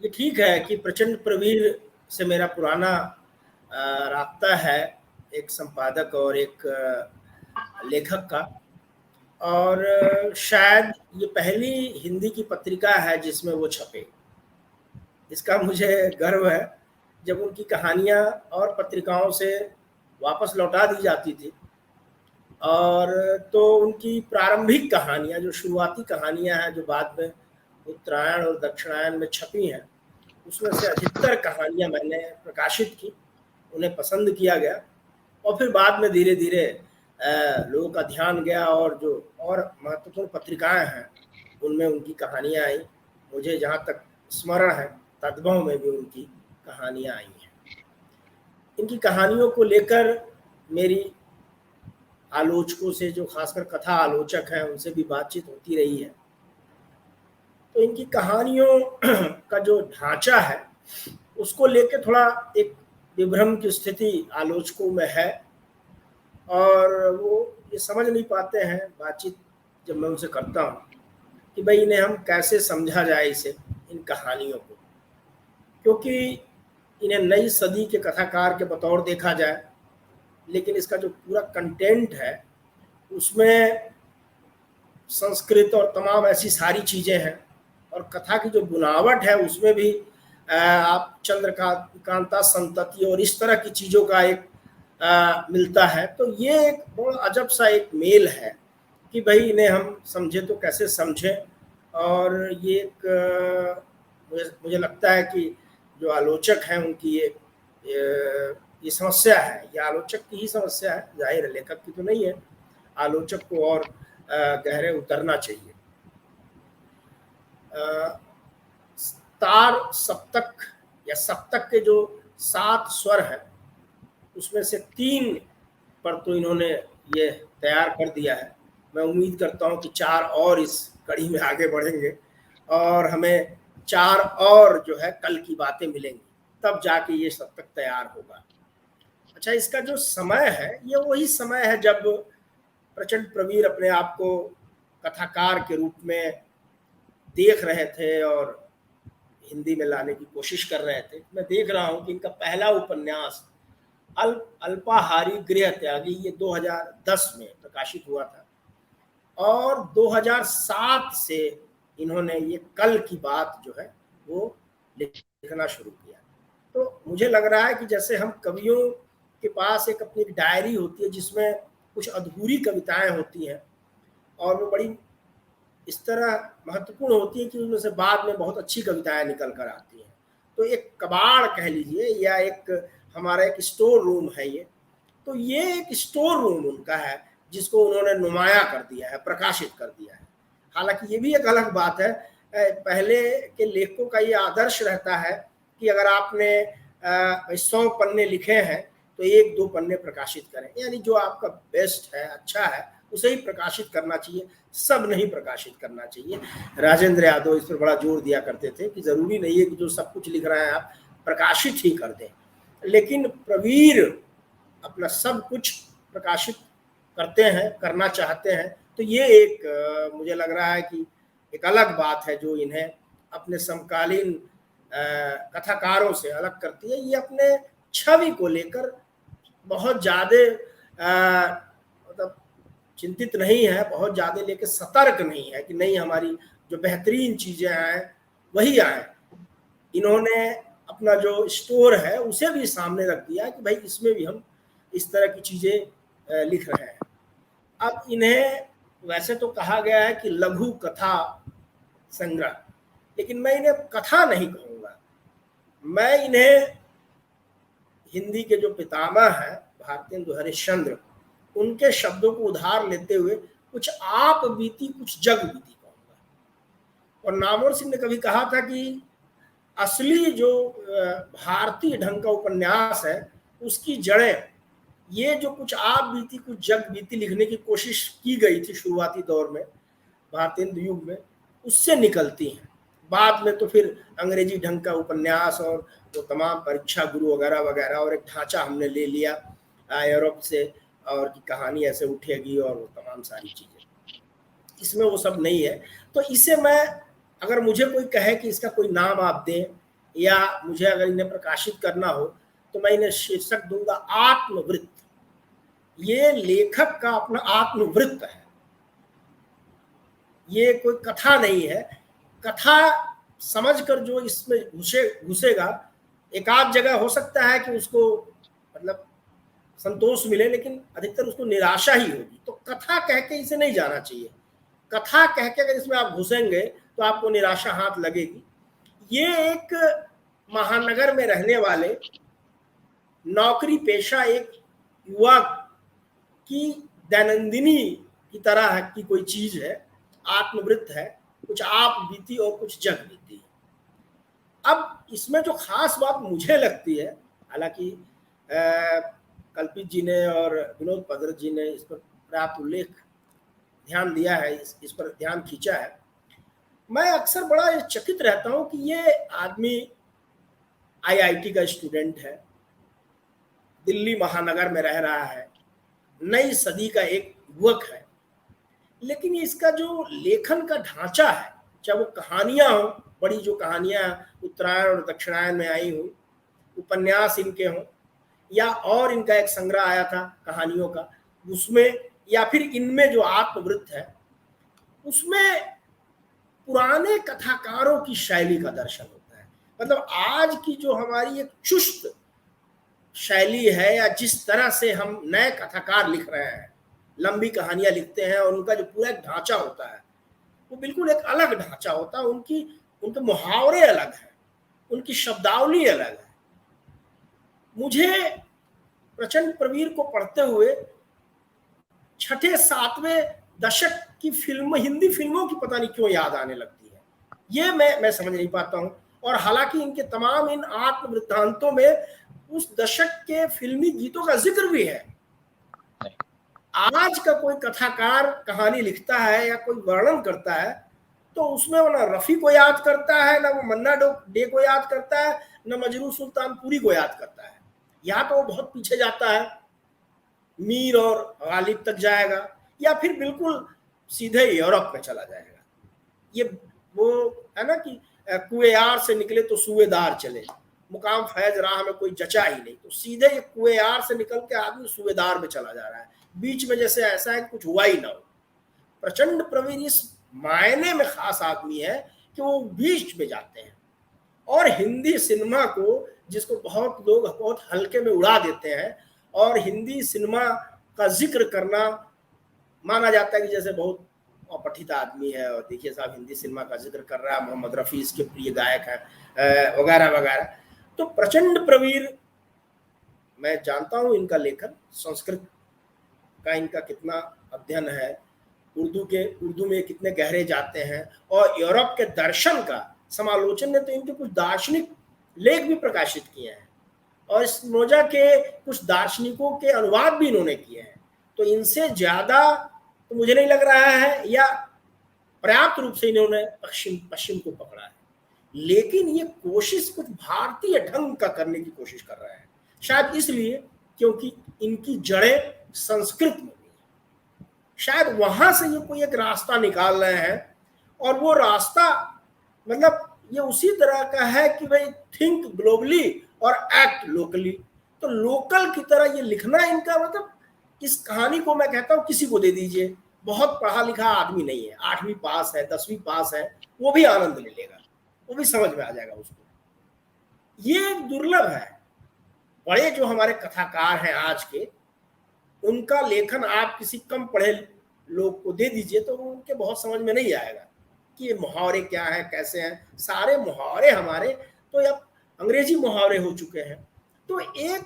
ये ठीक है कि प्रचंड प्रवीर से मेरा पुराना राब्ता है, एक संपादक और एक लेखक का। और शायद ये पहली हिंदी की पत्रिका है जिसमें वो छपे। इसका मुझे गर्व है। जब उनकी कहानियाँ और पत्रिकाओं से वापस लौटा दी जाती थी, और तो उनकी प्रारंभिक कहानियाँ, जो शुरुआती कहानियाँ हैं जो बाद में उत्तरायण और दक्षिणायन में छपी हैं, उसमें से अधिकतर कहानियाँ मैंने प्रकाशित की, उन्हें पसंद किया गया। और फिर बाद में धीरे धीरे लोगों का ध्यान गया, और जो और महत्वपूर्ण पत्रिकाएं हैं उनमें उनकी कहानियां आई। मुझे जहाँ तक स्मरण है, तद्भव में भी उनकी कहानियां आई हैं। इनकी कहानियों को लेकर मेरी आलोचकों से, जो खासकर कथा आलोचक हैं, उनसे भी बातचीत होती रही है। तो इनकी कहानियों का जो ढांचा है उसको लेकर थोड़ा एक विभ्रम की स्थिति आलोचकों में है, और वो ये समझ नहीं पाते हैं, बातचीत जब मैं उनसे करता हूँ, कि भाई इन्हें हम कैसे समझा जाए इसे, इन कहानियों को, क्योंकि इन्हें नई सदी के कथाकार के बतौर देखा जाए, लेकिन इसका जो पूरा कंटेंट है उसमें संस्कृत और तमाम ऐसी सारी चीज़ें हैं, और कथा की जो बुनावट है उसमें भी आप चंद्रकांता संतति और इस तरह की चीज़ों का एक मिलता है। तो ये एक बड़ा अजब सा एक मेल है कि भाई इन्हें हम समझे तो कैसे समझें। और ये एक मुझे लगता है कि जो आलोचक हैं उनकी ये समस्या है, ये आलोचक की ही समस्या है, जाहिर है लेखक की तो नहीं है। आलोचक को और गहरे उतरना चाहिए। तार सप्तक या सप्तक के जो 7 स्वर है उसमें से 3 पर तो इन्होंने ये तैयार कर दिया है। मैं उम्मीद करता हूँ कि 4 और इस कड़ी में आगे बढ़ेंगे और हमें 4 और जो है कल की बातें मिलेंगी, तब जाके ये सप्तक तैयार होगा। अच्छा, इसका जो समय है ये वही समय है जब प्रचंड प्रवीर अपने आप को कथाकार के रूप में देख रहे थे और हिंदी में लाने की कोशिश कर रहे थे। मैं देख रहा हूँ कि इनका पहला उपन्यास अल्पाहारी गृह त्यागी ये 2010 में प्रकाशित हुआ था और 2007 से इन्होंने ये कल की बात जो है वो लिखना शुरू किया। तो मुझे लग रहा है कि जैसे हम कवियों के पास एक अपनी डायरी होती है जिसमें कुछ अधूरी कविताएं होती हैं और वो बड़ी इस तरह महत्वपूर्ण होती है कि उनमें से बाद में बहुत अच्छी कविताएं निकल कर आती हैं। तो एक कबाड़ कह लीजिए या एक हमारा एक स्टोर रूम है ये, तो ये एक स्टोर रूम उनका है जिसको उन्होंने नुमाया कर दिया है, प्रकाशित कर दिया है। हालांकि ये भी एक अलग बात है, पहले के लेखकों का ये आदर्श रहता है कि अगर आपने 100 पन्ने लिखे हैं तो 1-2 पन्ने प्रकाशित करें, यानी जो आपका बेस्ट है, अच्छा है, उसे ही प्रकाशित करना चाहिए, सब नहीं प्रकाशित करना चाहिए। राजेंद्र यादव इस पर बड़ा जोर दिया करते थे कि जरूरी नहीं है कि जो सब कुछ लिख रहे हैं आप प्रकाशित ही कर दें, लेकिन प्रवीर अपना सब कुछ प्रकाशित करते हैं, करना चाहते हैं। तो ये एक मुझे लग रहा है कि एक अलग बात है जो इन्हें अपने समकालीन कथाकारों से अलग करती है। ये अपने छवि को लेकर बहुत ज़्यादा मतलब चिंतित नहीं है, बहुत ज़्यादा लेकर सतर्क नहीं है कि नहीं हमारी जो बेहतरीन चीज़ें आए वही आए। इन्होंने अपना जो स्टोर है उसे भी सामने रख दिया कि भाई इसमें भी हम इस तरह की चीज़ें लिख रहे हैं। अब इन्हें वैसे तो कहा गया है कि लघु कथा संग्रह, लेकिन मैं इन्हें कथा नहीं कहूँगा, मैं इन्हें हिंदी के जो पितामह हैं भारतेंदु हरिश्चंद्र, उनके शब्दों को उधार लेते हुए कुछ आप बीती कुछ जग बीती कहूँगा। और नामवर सिंह ने कभी कहा था कि असली जो भारतीय ढंग का उपन्यास है उसकी जड़ें ये जो कुछ आप बीती कुछ जग बीती लिखने की कोशिश की गई थी शुरुआती दौर में भारतेंदु युग में, उससे निकलती हैं। बाद में तो फिर अंग्रेजी ढंग का उपन्यास और वो तमाम परीक्षा गुरु वगैरह वगैरह और एक ढांचा हमने ले लिया यूरोप से, और की कहानी ऐसे उठेगी और वो तमाम सारी चीज़ें, इसमें वो सब नहीं है। तो इसे मैं, अगर मुझे कोई कहे कि इसका कोई नाम आप दें या मुझे अगर इन्हें प्रकाशित करना हो तो मैं इन्हें शीर्षक दूंगा आत्मवृत्त। ये लेखक का अपना आत्मवृत्त है, ये कोई कथा नहीं है। कथा समझकर जो इसमें घुसेगा, एक आध जगह हो सकता है कि उसको मतलब संतोष मिले, लेकिन अधिकतर उसको निराशा ही होगी। तो कथा कह के इसे नहीं जाना चाहिए। कथा कह के अगर इसमें आप घुसेंगे तो आपको निराशा हाथ लगेगी। ये एक महानगर में रहने वाले नौकरी पेशा एक युवा की दैनंदिनी की तरह की कोई चीज है, आत्मवृत्त है, कुछ आप बीती और कुछ जग बीती। अब इसमें जो खास बात मुझे लगती है, हालांकि कल्पित जी ने और विनोद पदरत जी ने इस पर पर्याप्त उल्लेख ध्यान दिया है, इस पर ध्यान खींचा है, मैं अक्सर बड़ा चकित रहता हूं कि ये आदमी आईआईटी का स्टूडेंट है, दिल्ली महानगर में रह रहा है, नई सदी का एक युवक है, लेकिन इसका जो लेखन का ढांचा है, चाहे वो कहानियां हो, बड़ी जो कहानियां उत्तरायण और दक्षिणायन में आई हुई, उपन्यास इनके हों, या और इनका एक संग्रह आया था कहानियों का उसमें, या फिर इनमें जो आत्मवृत्त है उसमें पुराने कथाकारों की शैली का दर्शन होता है। मतलब आज की जो हमारी एक चुस्त शैली है या जिस तरह से हम नए कथाकार लिख रहे हैं, लंबी कहानियां लिखते हैं और उनका जो पूरा एक ढांचा होता है वो बिल्कुल एक अलग ढांचा होता है। उनके मुहावरे अलग हैं, उनकी शब्दावली अलग है। मुझे प्रचंड प्रवीर को पढ़ते हुए 6-7वें दशक की फिल्म, हिंदी फिल्मों की पता नहीं क्यों याद आने लगती है। ये मैं समझ नहीं पाता हूँ। और हालांकि इनके तमाम इन आत्मवृत्तांतों में उस दशक के फिल्मी गीतों का जिक्र भी है। आज का कोई कथाकार कहानी लिखता है या कोई वर्णन करता है तो उसमें वो ना रफी को याद करता है, ना वो मन्ना डे को याद करता है, ना मजरू सुल्तानपुरी को याद करता है। या तो वो बहुत पीछे जाता है, मीर और गालिब तक जाएगा, या फिर बिल्कुल सीधे यूरोप में चला जाएगा। ये वो है ना कि कुएं यार से निकले तो सूएदार चले, मुकाम फैज राह में कोई जचा ही नहीं, तो सीधे ये कुएं यार से निकल के आदमी सूएदार में चला जा रहा है। बीच में जैसे ऐसा है कुछ हुआ ही ना हो। प्रचंड प्रवीण इस मायने में खास आदमी है कि वो बीच में जाते हैं और हिंदी सिनेमा को, जिसको बहुत लोग बहुत हल्के में उड़ा देते हैं, और हिंदी सिनेमा का जिक्र करना माना जाता है कि जैसे बहुत अपठित आदमी है, और देखिए साहब हिंदी सिनेमा का जिक्र कर रहा है, मोहम्मद रफ़ी इसके प्रिय गायक हैं वगैरह वगैरह। तो प्रचंड प्रवीण, मैं जानता हूँ इनका लेखन, संस्कृत का इनका कितना अध्ययन है, उर्दू में कितने गहरे जाते हैं, और यूरोप के दर्शन का समालोचन ने तो इनके कुछ दार्शनिक लेख भी प्रकाशित किए हैं, और इस नोजा के कुछ दार्शनिकों के अनुवाद भी इन्होंने किए हैं। तो इनसे ज्यादा तो मुझे नहीं लग रहा है, या पर्याप्त रूप से इन्होंने पश्चिम को पकड़ा है। लेकिन ये कोशिश कुछ भारतीय ढंग का करने की कोशिश कर रहा है, शायद इसलिए क्योंकि इनकी जड़ें संस्कृत में भी, शायद वहां से ये कोई एक रास्ता निकाल रहे हैं। और वो रास्ता मतलब ये उसी तरह का है कि भाई थिंक ग्लोबली और एक्ट लोकली। तो लोकल की तरह ये लिखना इनका, मतलब इस कहानी को मैं कहता हूँ किसी को दे दीजिए, बहुत पढ़ा लिखा आदमी नहीं है, 8वीं पास है, 10वीं पास है, वो भी आनंद ले लेगा, वो भी समझ में आ जाएगा उसको। ये एक दुर्लभ है। बड़े जो हमारे कथाकार हैं आज के, उनका लेखन आप किसी कम पढ़े लोग को दे दीजिए तो उनके बहुत समझ में नहीं आएगा कि ये मुहावरे क्या है, कैसे हैं। सारे मुहावरे हमारे तो अब अंग्रेजी मुहावरे हो चुके हैं। तो एक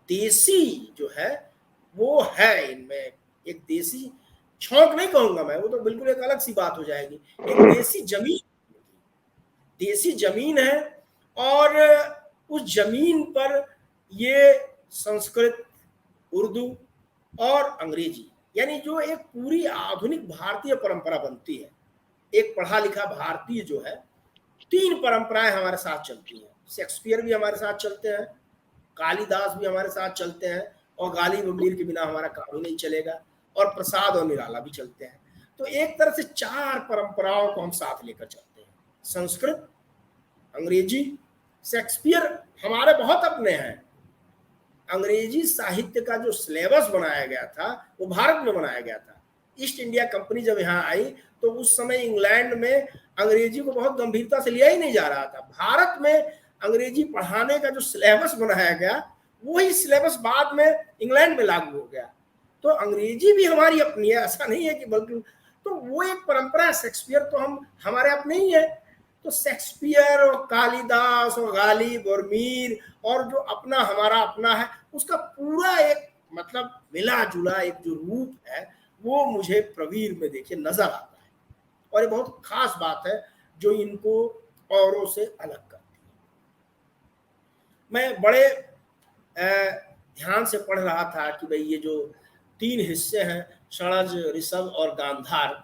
देसी जो है वो है इनमें, एक देसी छौंक नहीं कहूंगा मैं, वो तो बिल्कुल एक अलग सी बात हो जाएगी। एक देसी जमीन है, और उस जमीन पर ये संस्कृत, उर्दू और अंग्रेजी, यानी जो एक पूरी आधुनिक भारतीय परंपरा बनती है। एक पढ़ा लिखा भारतीय जो है, 3 परंपराएं हमारे साथ चलती हैं। शेक्सपियर भी हमारे साथ चलते हैं, कालिदास भी हमारे साथ चलते हैं, और गालिब और मीर के बिना हमारा काम ही नहीं चलेगा, और प्रसाद और निराला भी चलते हैं। तो एक तरह से 4 परंपराओं को हम साथ लेकर चलते हैं। संस्कृत, अंग्रेजी, शेक्सपियर हमारे बहुत अपने हैं। अंग्रेजी साहित्य का जो सिलेबस बनाया गया था वो भारत में बनाया गया था। ईस्ट इंडिया कंपनी जब यहाँ आई तो उस समय इंग्लैंड में अंग्रेजी को बहुत गंभीरता से लिया ही नहीं जा रहा था। भारत में अंग्रेजी पढ़ाने का जो सिलेबस बनाया गया वही सिलेबस बाद में इंग्लैंड में लागू हो गया। तो अंग्रेजी भी हमारी अपनी है, ऐसा नहीं है कि बल्कि, तो वो एक परंपरा है। शेक्सपियर तो हम हमारे अपने ही है। तो शेक्सपियर और कालिदास और गालिब और मीर और जो अपना हमारा अपना है, उसका पूरा एक मतलब मिला जुला एक जो रूप है वो मुझे प्रवीर में देखिए नजर आता है। और ये बहुत खास बात है जो इनको औरों से अलग करती है। मैं बड़े ध्यान से पढ़ रहा था कि भाई ये जो 3 हिस्से हैं, षणज, ऋषभ और गांधार,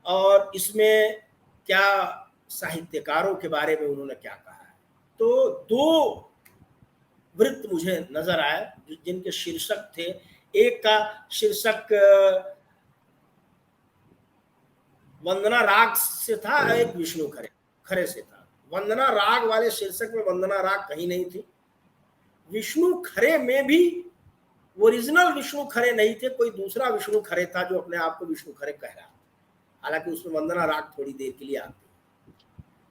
और इसमें क्या साहित्यकारों के बारे में उन्होंने क्या कहा है। तो 2 वृत्त मुझे नजर आए जिनके शीर्षक थे। एक का शीर्षक वंदना राग से था, एक विष्णु खरे से था। वंदना राग वाले शीर्षक में वंदना राग कहीं नहीं थी। विष्णु खरे में भी ओरिजिनल विष्णु खरे नहीं थे, कोई दूसरा विष्णु खरे था जो अपने आप को विष्णु खरे कह रहा था, हालांकि उसमें वंदना राग थोड़ी देर के लिए आती।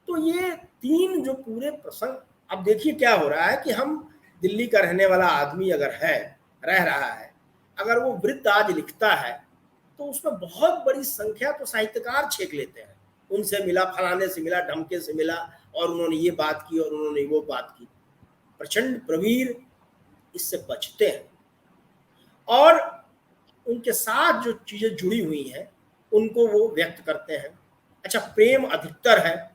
तो ये 3 जो पूरे प्रसंग, अब देखिए क्या हो रहा है कि हम दिल्ली का रहने वाला आदमी अगर रह रहा है, अगर वो वृत्त आज लिखता है तो उसमें बहुत बड़ी संख्या तो साहित्यकार छेक लेते हैं। उनसे मिला, फलाने से मिला, ढमके से मिला, और उन्होंने ये बात की और उन्होंने वो बात की। प्रचंड प्रवीर इससे बचते हैं और उनके साथ जो चीजें जुड़ी हुई हैं उनको वो व्यक्त करते हैं। अच्छा, प्रेम अधिकतर है,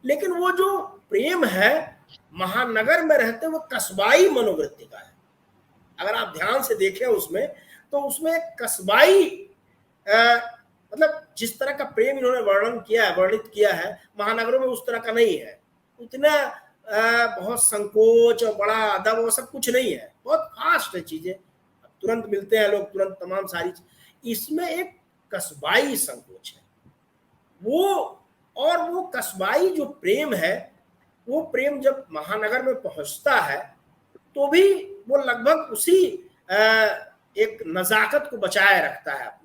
लेकिन वो जो प्रेम है महानगर में रहते हुए कस्बाई मनोवृत्ति का है। अगर आप ध्यान से देखें उसमें, तो उसमें एक कस्बाई मतलब जिस तरह का प्रेम इन्होंने वर्णित किया है महानगरों में, उस तरह का नहीं है। उतना बहुत संकोच और बड़ा अदब वो सब कुछ नहीं है, बहुत फास्ट है चीजें, तुरंत मिलते हैं लोग, तुरंत तमाम सारी। इसमें एक कस्बाई संकोच है वो, और वो कस्बाई जो प्रेम है, वो प्रेम जब महानगर में पहुंचता है तो भी वो लगभग उसी एक नजाकत को बचाए रखता है अपने।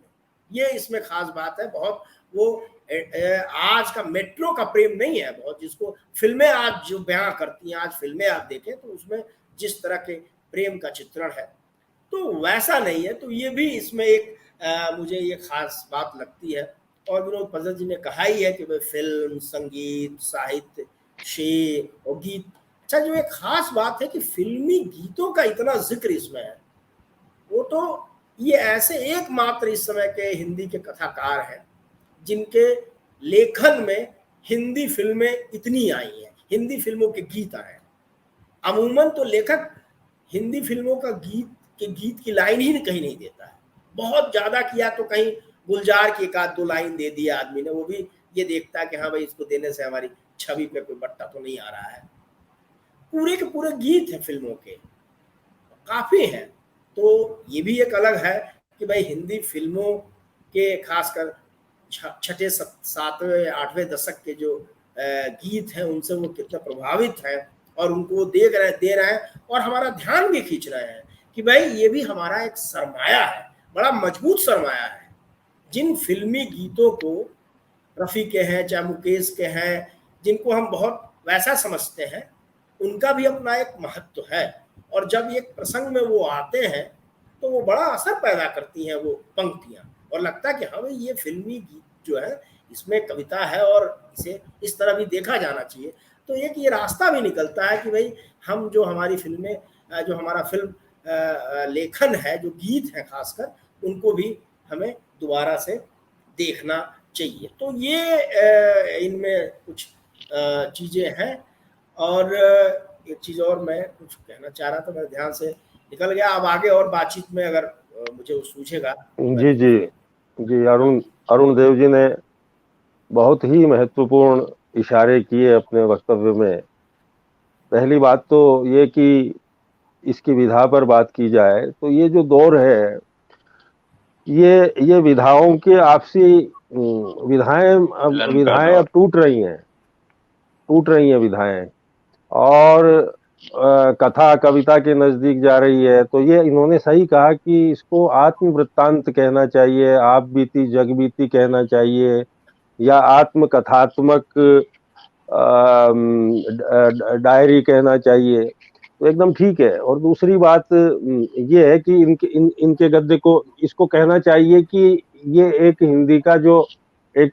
ये इसमें खास बात है बहुत। वो आज का मेट्रो का प्रेम नहीं है बहुत, जिसको फिल्में आज जो बयां करती हैं, आज फिल्में आप देखें तो उसमें जिस तरह के प्रेम का चित्रण है तो वैसा नहीं है। तो ये भी इसमें एक मुझे ये खास बात लगती है। और विनोद पंडित जी ने कहा ही है कि भाई फिल्म, संगीत, साहित्य, शेर और गीत। अच्छा, जो एक खास बात है कि फिल्मी गीतों का इतना जिक्र इसमें है, वो तो ये ऐसे एकमात्र इस समय के हिंदी के कथाकार हैं जिनके लेखन में हिंदी फिल्में इतनी आई हैं, हिंदी फिल्मों के गीत आए हैं। अमूमन तो लेखक हिंदी फिल्मों का गीत की लाइन ही कहीं नहीं देता है। बहुत ज्यादा किया तो कहीं गुलजार की एक आध दो लाइन दे दिया आदमी ने, वो भी ये देखता है कि हाँ भाई इसको देने से हमारी छवि पे कोई बट्टा तो नहीं आ रहा है। पूरे के पूरे गीत हैं फिल्मों के, काफी हैं। तो ये भी एक अलग है कि भाई हिंदी फिल्मों के खासकर छठे सातवें आठवें दशक के जो गीत हैं उनसे वो कितना प्रभावित हैं और उनको दे रहे हैं और हमारा ध्यान भी खींच रहे हैं कि भाई ये भी हमारा एक सरमाया है, बड़ा मजबूत सरमाया है। जिन फिल्मी गीतों को रफ़ी के हैं चाहे मुकेश के हैं, जिनको हम बहुत वैसा समझते हैं, उनका भी अपना एक महत्व है। और जब एक प्रसंग में वो आते हैं तो वो बड़ा असर पैदा करती हैं वो पंक्तियां, और लगता है कि हाँ भाई ये फिल्मी गीत जो है इसमें कविता है और इसे इस तरह भी देखा जाना चाहिए। तो एक ये रास्ता भी निकलता है कि भाई हम जो हमारी फिल्में, जो हमारा फिल्म लेखन है, जो गीत हैं खासकर, उनको भी हमें दोबारा से देखना चाहिए। तो ये इनमें कुछ चीज़ें हैं। और एक चीज़ और मैं कुछ कहना चाह रहा था, मेरे ध्यान से निकल गया। अब आगे और बातचीत में अगर मुझे वो सूझेगा। जी जी जी, अरुण देव जी ने बहुत ही महत्वपूर्ण इशारे किए अपने वक्तव्य में। पहली बात तो ये कि इसकी विधा पर बात की जाए तो ये जो दौर है, ये विधाओं के आपसी विधाएं अब टूट रही हैं विधाएं, और कथा कविता के नजदीक जा रही है। तो ये इन्होंने सही कहा कि इसको आत्मवृत्तांत कहना चाहिए, आप बीती जग बीती कहना चाहिए, या आत्मकथात्मक डायरी कहना चाहिए, तो एकदम ठीक है। और दूसरी बात ये है कि इनके गद्य को इसको कहना चाहिए कि ये एक हिंदी का जो एक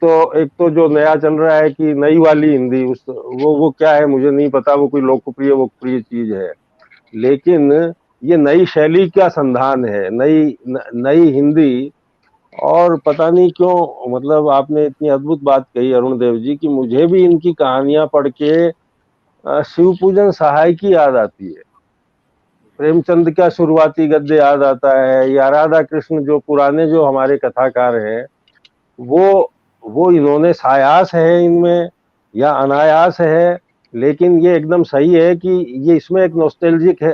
तो जो नया चल रहा है कि नई वाली हिंदी, वो क्या है मुझे नहीं पता, वो कोई लोकप्रिय चीज है, लेकिन ये नई शैली का संधान है, नई हिंदी। और पता नहीं क्यों, मतलब आपने इतनी अद्भुत बात कही अरुण देव जी कि मुझे भी इनकी कहानियां पढ़ के शिवपूजन सहाय की याद आती है, प्रेमचंद का शुरुआती गद्य याद आता है, या राधा कृष्ण जो पुराने जो हमारे कथाकार हैं, वो इन्होंने सायास है इनमें या अनायास है, लेकिन ये एकदम सही है कि ये इसमें एक नॉस्टैल्जिक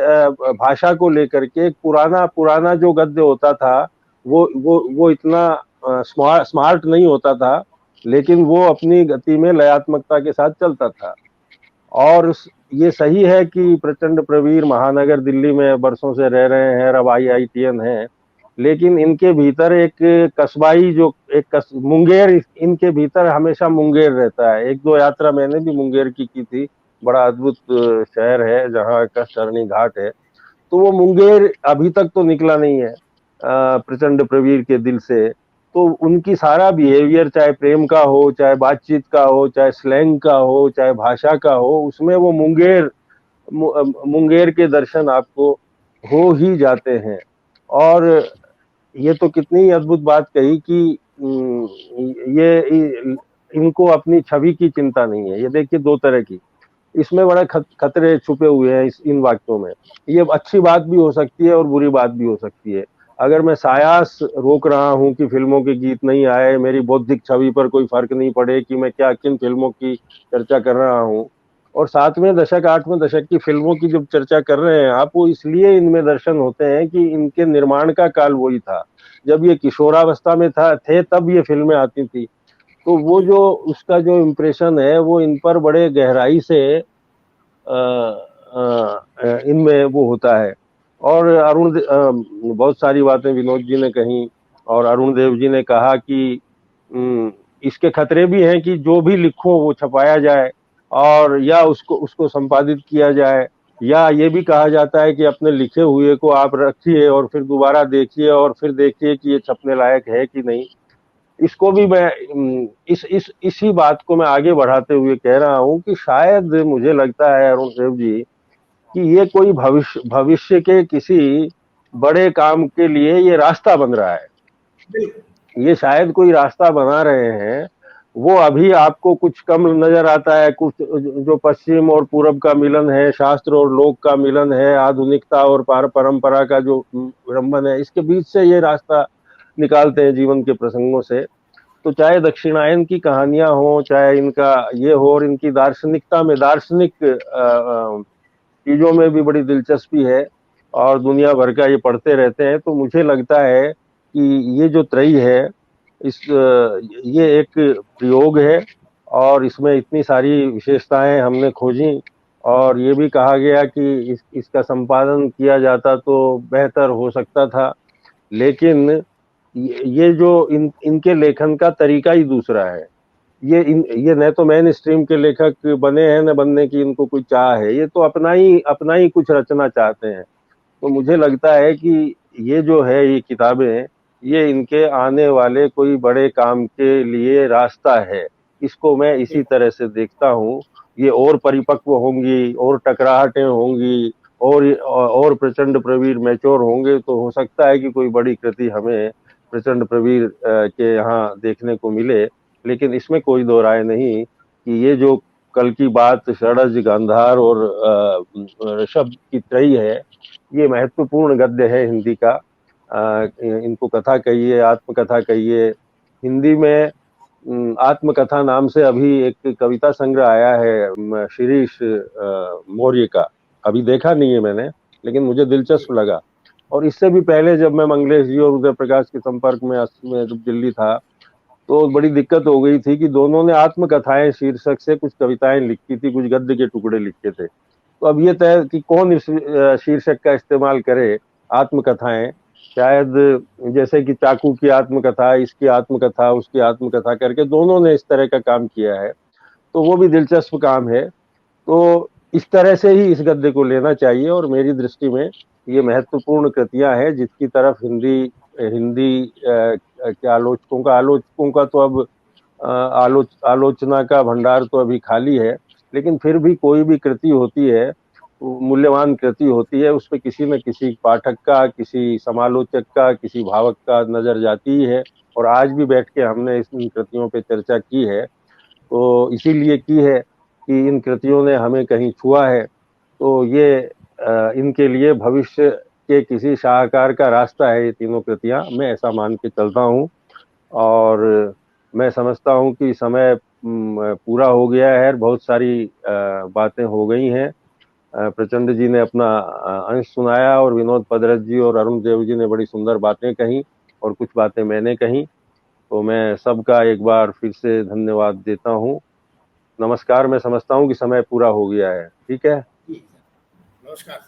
भाषा को लेकर के पुराना जो गद्य होता था वो इतना स्मार्ट नहीं होता था, लेकिन वो अपनी गति में लयात्मकता के साथ चलता था। और ये सही है कि प्रचंड प्रवीर महानगर दिल्ली में बरसों से रह रहे हैं, अब IITN हैं, लेकिन इनके भीतर एक कस्बाई जो मुंगेर, इनके भीतर हमेशा मुंगेर रहता है। एक दो यात्रा मैंने भी मुंगेर की थी, बड़ा अद्भुत शहर है जहाँ का चरनी घाट है। तो वो मुंगेर अभी तक तो निकला नहीं है प्रचंड प्रवीर के दिल से। तो उनकी सारा बिहेवियर, चाहे प्रेम का हो, चाहे बातचीत का हो, चाहे स्लैंग का हो, चाहे भाषा का हो, उसमें वो मुंगेर के दर्शन आपको हो ही जाते हैं। और ये तो कितनी अद्भुत बात कही कि ये इनको अपनी छवि की चिंता नहीं है। ये देखिए दो तरह की, इसमें बड़े खतरे छुपे हुए हैं इन वाक्यों में। ये अच्छी बात भी हो सकती है और बुरी बात भी हो सकती है। अगर मैं सायास रोक रहा हूँ कि फिल्मों के गीत नहीं आए, मेरी बौद्धिक छवि पर कोई फर्क नहीं पड़े कि मैं क्या किन फिल्मों की चर्चा कर रहा हूँ, और 7वें दशक 8वें दशक की फिल्मों की जब चर्चा कर रहे हैं आप, वो इसलिए इनमें दर्शन होते हैं कि इनके निर्माण का काल वही था जब ये किशोरावस्था में थे, तब ये फिल्में आती थी। तो वो जो उसका जो इम्प्रेशन है वो इन पर बड़े गहराई से इनमें वो होता है। और बहुत सारी बातें विनोद जी ने कही और अरुण देव जी ने कहा कि इसके खतरे भी हैं कि जो भी लिखो वो छपाया जाए और या उसको संपादित किया जाए, या ये भी कहा जाता है कि अपने लिखे हुए को आप रखिए और फिर दोबारा देखिए और फिर देखिए कि ये छपने लायक है कि नहीं। इसको भी मैं इसी बात को मैं आगे बढ़ाते हुए कह रहा हूँ कि शायद मुझे लगता है अरुण देव जी कि ये कोई भविष्य के किसी बड़े काम के लिए ये रास्ता बन रहा है। ये शायद कोई रास्ता बना रहे हैं। वो अभी आपको कुछ कम नजर आता है, कुछ जो पश्चिम और पूरब का मिलन है, शास्त्र और लोक का मिलन है, आधुनिकता और परंपरा का जो विडंबन है, इसके बीच से ये रास्ता निकालते हैं जीवन के प्रसंगों से। तो चाहे दक्षिणायन की कहानियां हो, चाहे इनका ये हो, और इनकी दार्शनिकता में, दार्शनिक चीजों में भी बड़ी दिलचस्पी है और दुनिया भर का ये पढ़ते रहते हैं। तो मुझे लगता है कि ये जो त्रयी है, ये एक प्रयोग है और इसमें इतनी सारी विशेषताएं हमने खोजी, और ये भी कहा गया कि इसका संपादन किया जाता तो बेहतर हो सकता था, लेकिन ये जो इनके लेखन का तरीका ही दूसरा है। ये न तो मेन स्ट्रीम के लेखक बने हैं, न बनने की इनको कोई चाह है, ये तो अपना ही कुछ रचना चाहते हैं। तो मुझे लगता है कि ये जो है, ये किताबें, ये इनके आने वाले कोई बड़े काम के लिए रास्ता है। इसको मैं इसी तरह से देखता हूँ। ये और परिपक्व होंगी, और टकराहटें होंगी, और प्रचंड प्रवीर मैच्योर होंगे, तो हो सकता है कि कोई बड़ी कृति हमें प्रचंड प्रवीर के यहाँ देखने को मिले। लेकिन इसमें कोई दो राय नहीं कि ये जो कल की बात षडज, गांधार और ऋषभ की त्रयी है, ये महत्वपूर्ण गद्य है हिंदी का। इनको कथा कहिए, आत्मकथा कहिए। हिंदी में आत्मकथा नाम से अभी एक कविता संग्रह आया है शिरीष मौर्य का, अभी देखा नहीं है मैंने, लेकिन मुझे दिलचस्प लगा। और इससे भी पहले जब मैं मंगलेश जी और उदय प्रकाश के संपर्क में जब दिल्ली था, तो बड़ी दिक्कत हो गई थी कि दोनों ने आत्मकथाएं शीर्षक से कुछ कविताएं लिखी थी, कुछ गद्य के टुकड़े लिखे थे। तो अब ये तय कि कौन इस शीर्षक का इस्तेमाल करे, आत्मकथाएं, शायद जैसे कि चाकू की आत्मकथा, इसकी आत्मकथा, उसकी आत्मकथा करके दोनों ने इस तरह का काम किया है। तो वो भी दिलचस्प काम है। तो इस तरह से ही इस गद्य को लेना चाहिए, और मेरी दृष्टि में ये महत्वपूर्ण कृतियां हैं जिसकी तरफ हिंदी के आलोचकों का तो अब आलोचना का भंडार तो अभी खाली है, लेकिन फिर भी कोई भी कृति होती है, मूल्यवान कृति होती है, उस पर किसी न किसी पाठक का, किसी समालोचक का, किसी भावक का नजर जाती ही है। और आज भी बैठ के हमने इन कृतियों पे चर्चा की है, तो इसीलिए की है कि इन कृतियों ने हमें कहीं छुआ है। तो ये इनके लिए भविष्य के किसी शाहकार का रास्ता है ये तीनों कृतियां, मैं ऐसा मान के चलता हूँ। और मैं समझता हूँ कि समय पूरा हो गया है, बहुत सारी बातें हो गई हैं। प्रचंड जी ने अपना अंश सुनाया, और विनोद पदरथ जी और अरुण देव जी ने बड़ी सुंदर बातें कही, और कुछ बातें मैंने कही। तो मैं सबका एक बार फिर से धन्यवाद देता हूँ। नमस्कार। मैं समझता हूँ कि समय पूरा हो गया है। ठीक है, नमस्कार।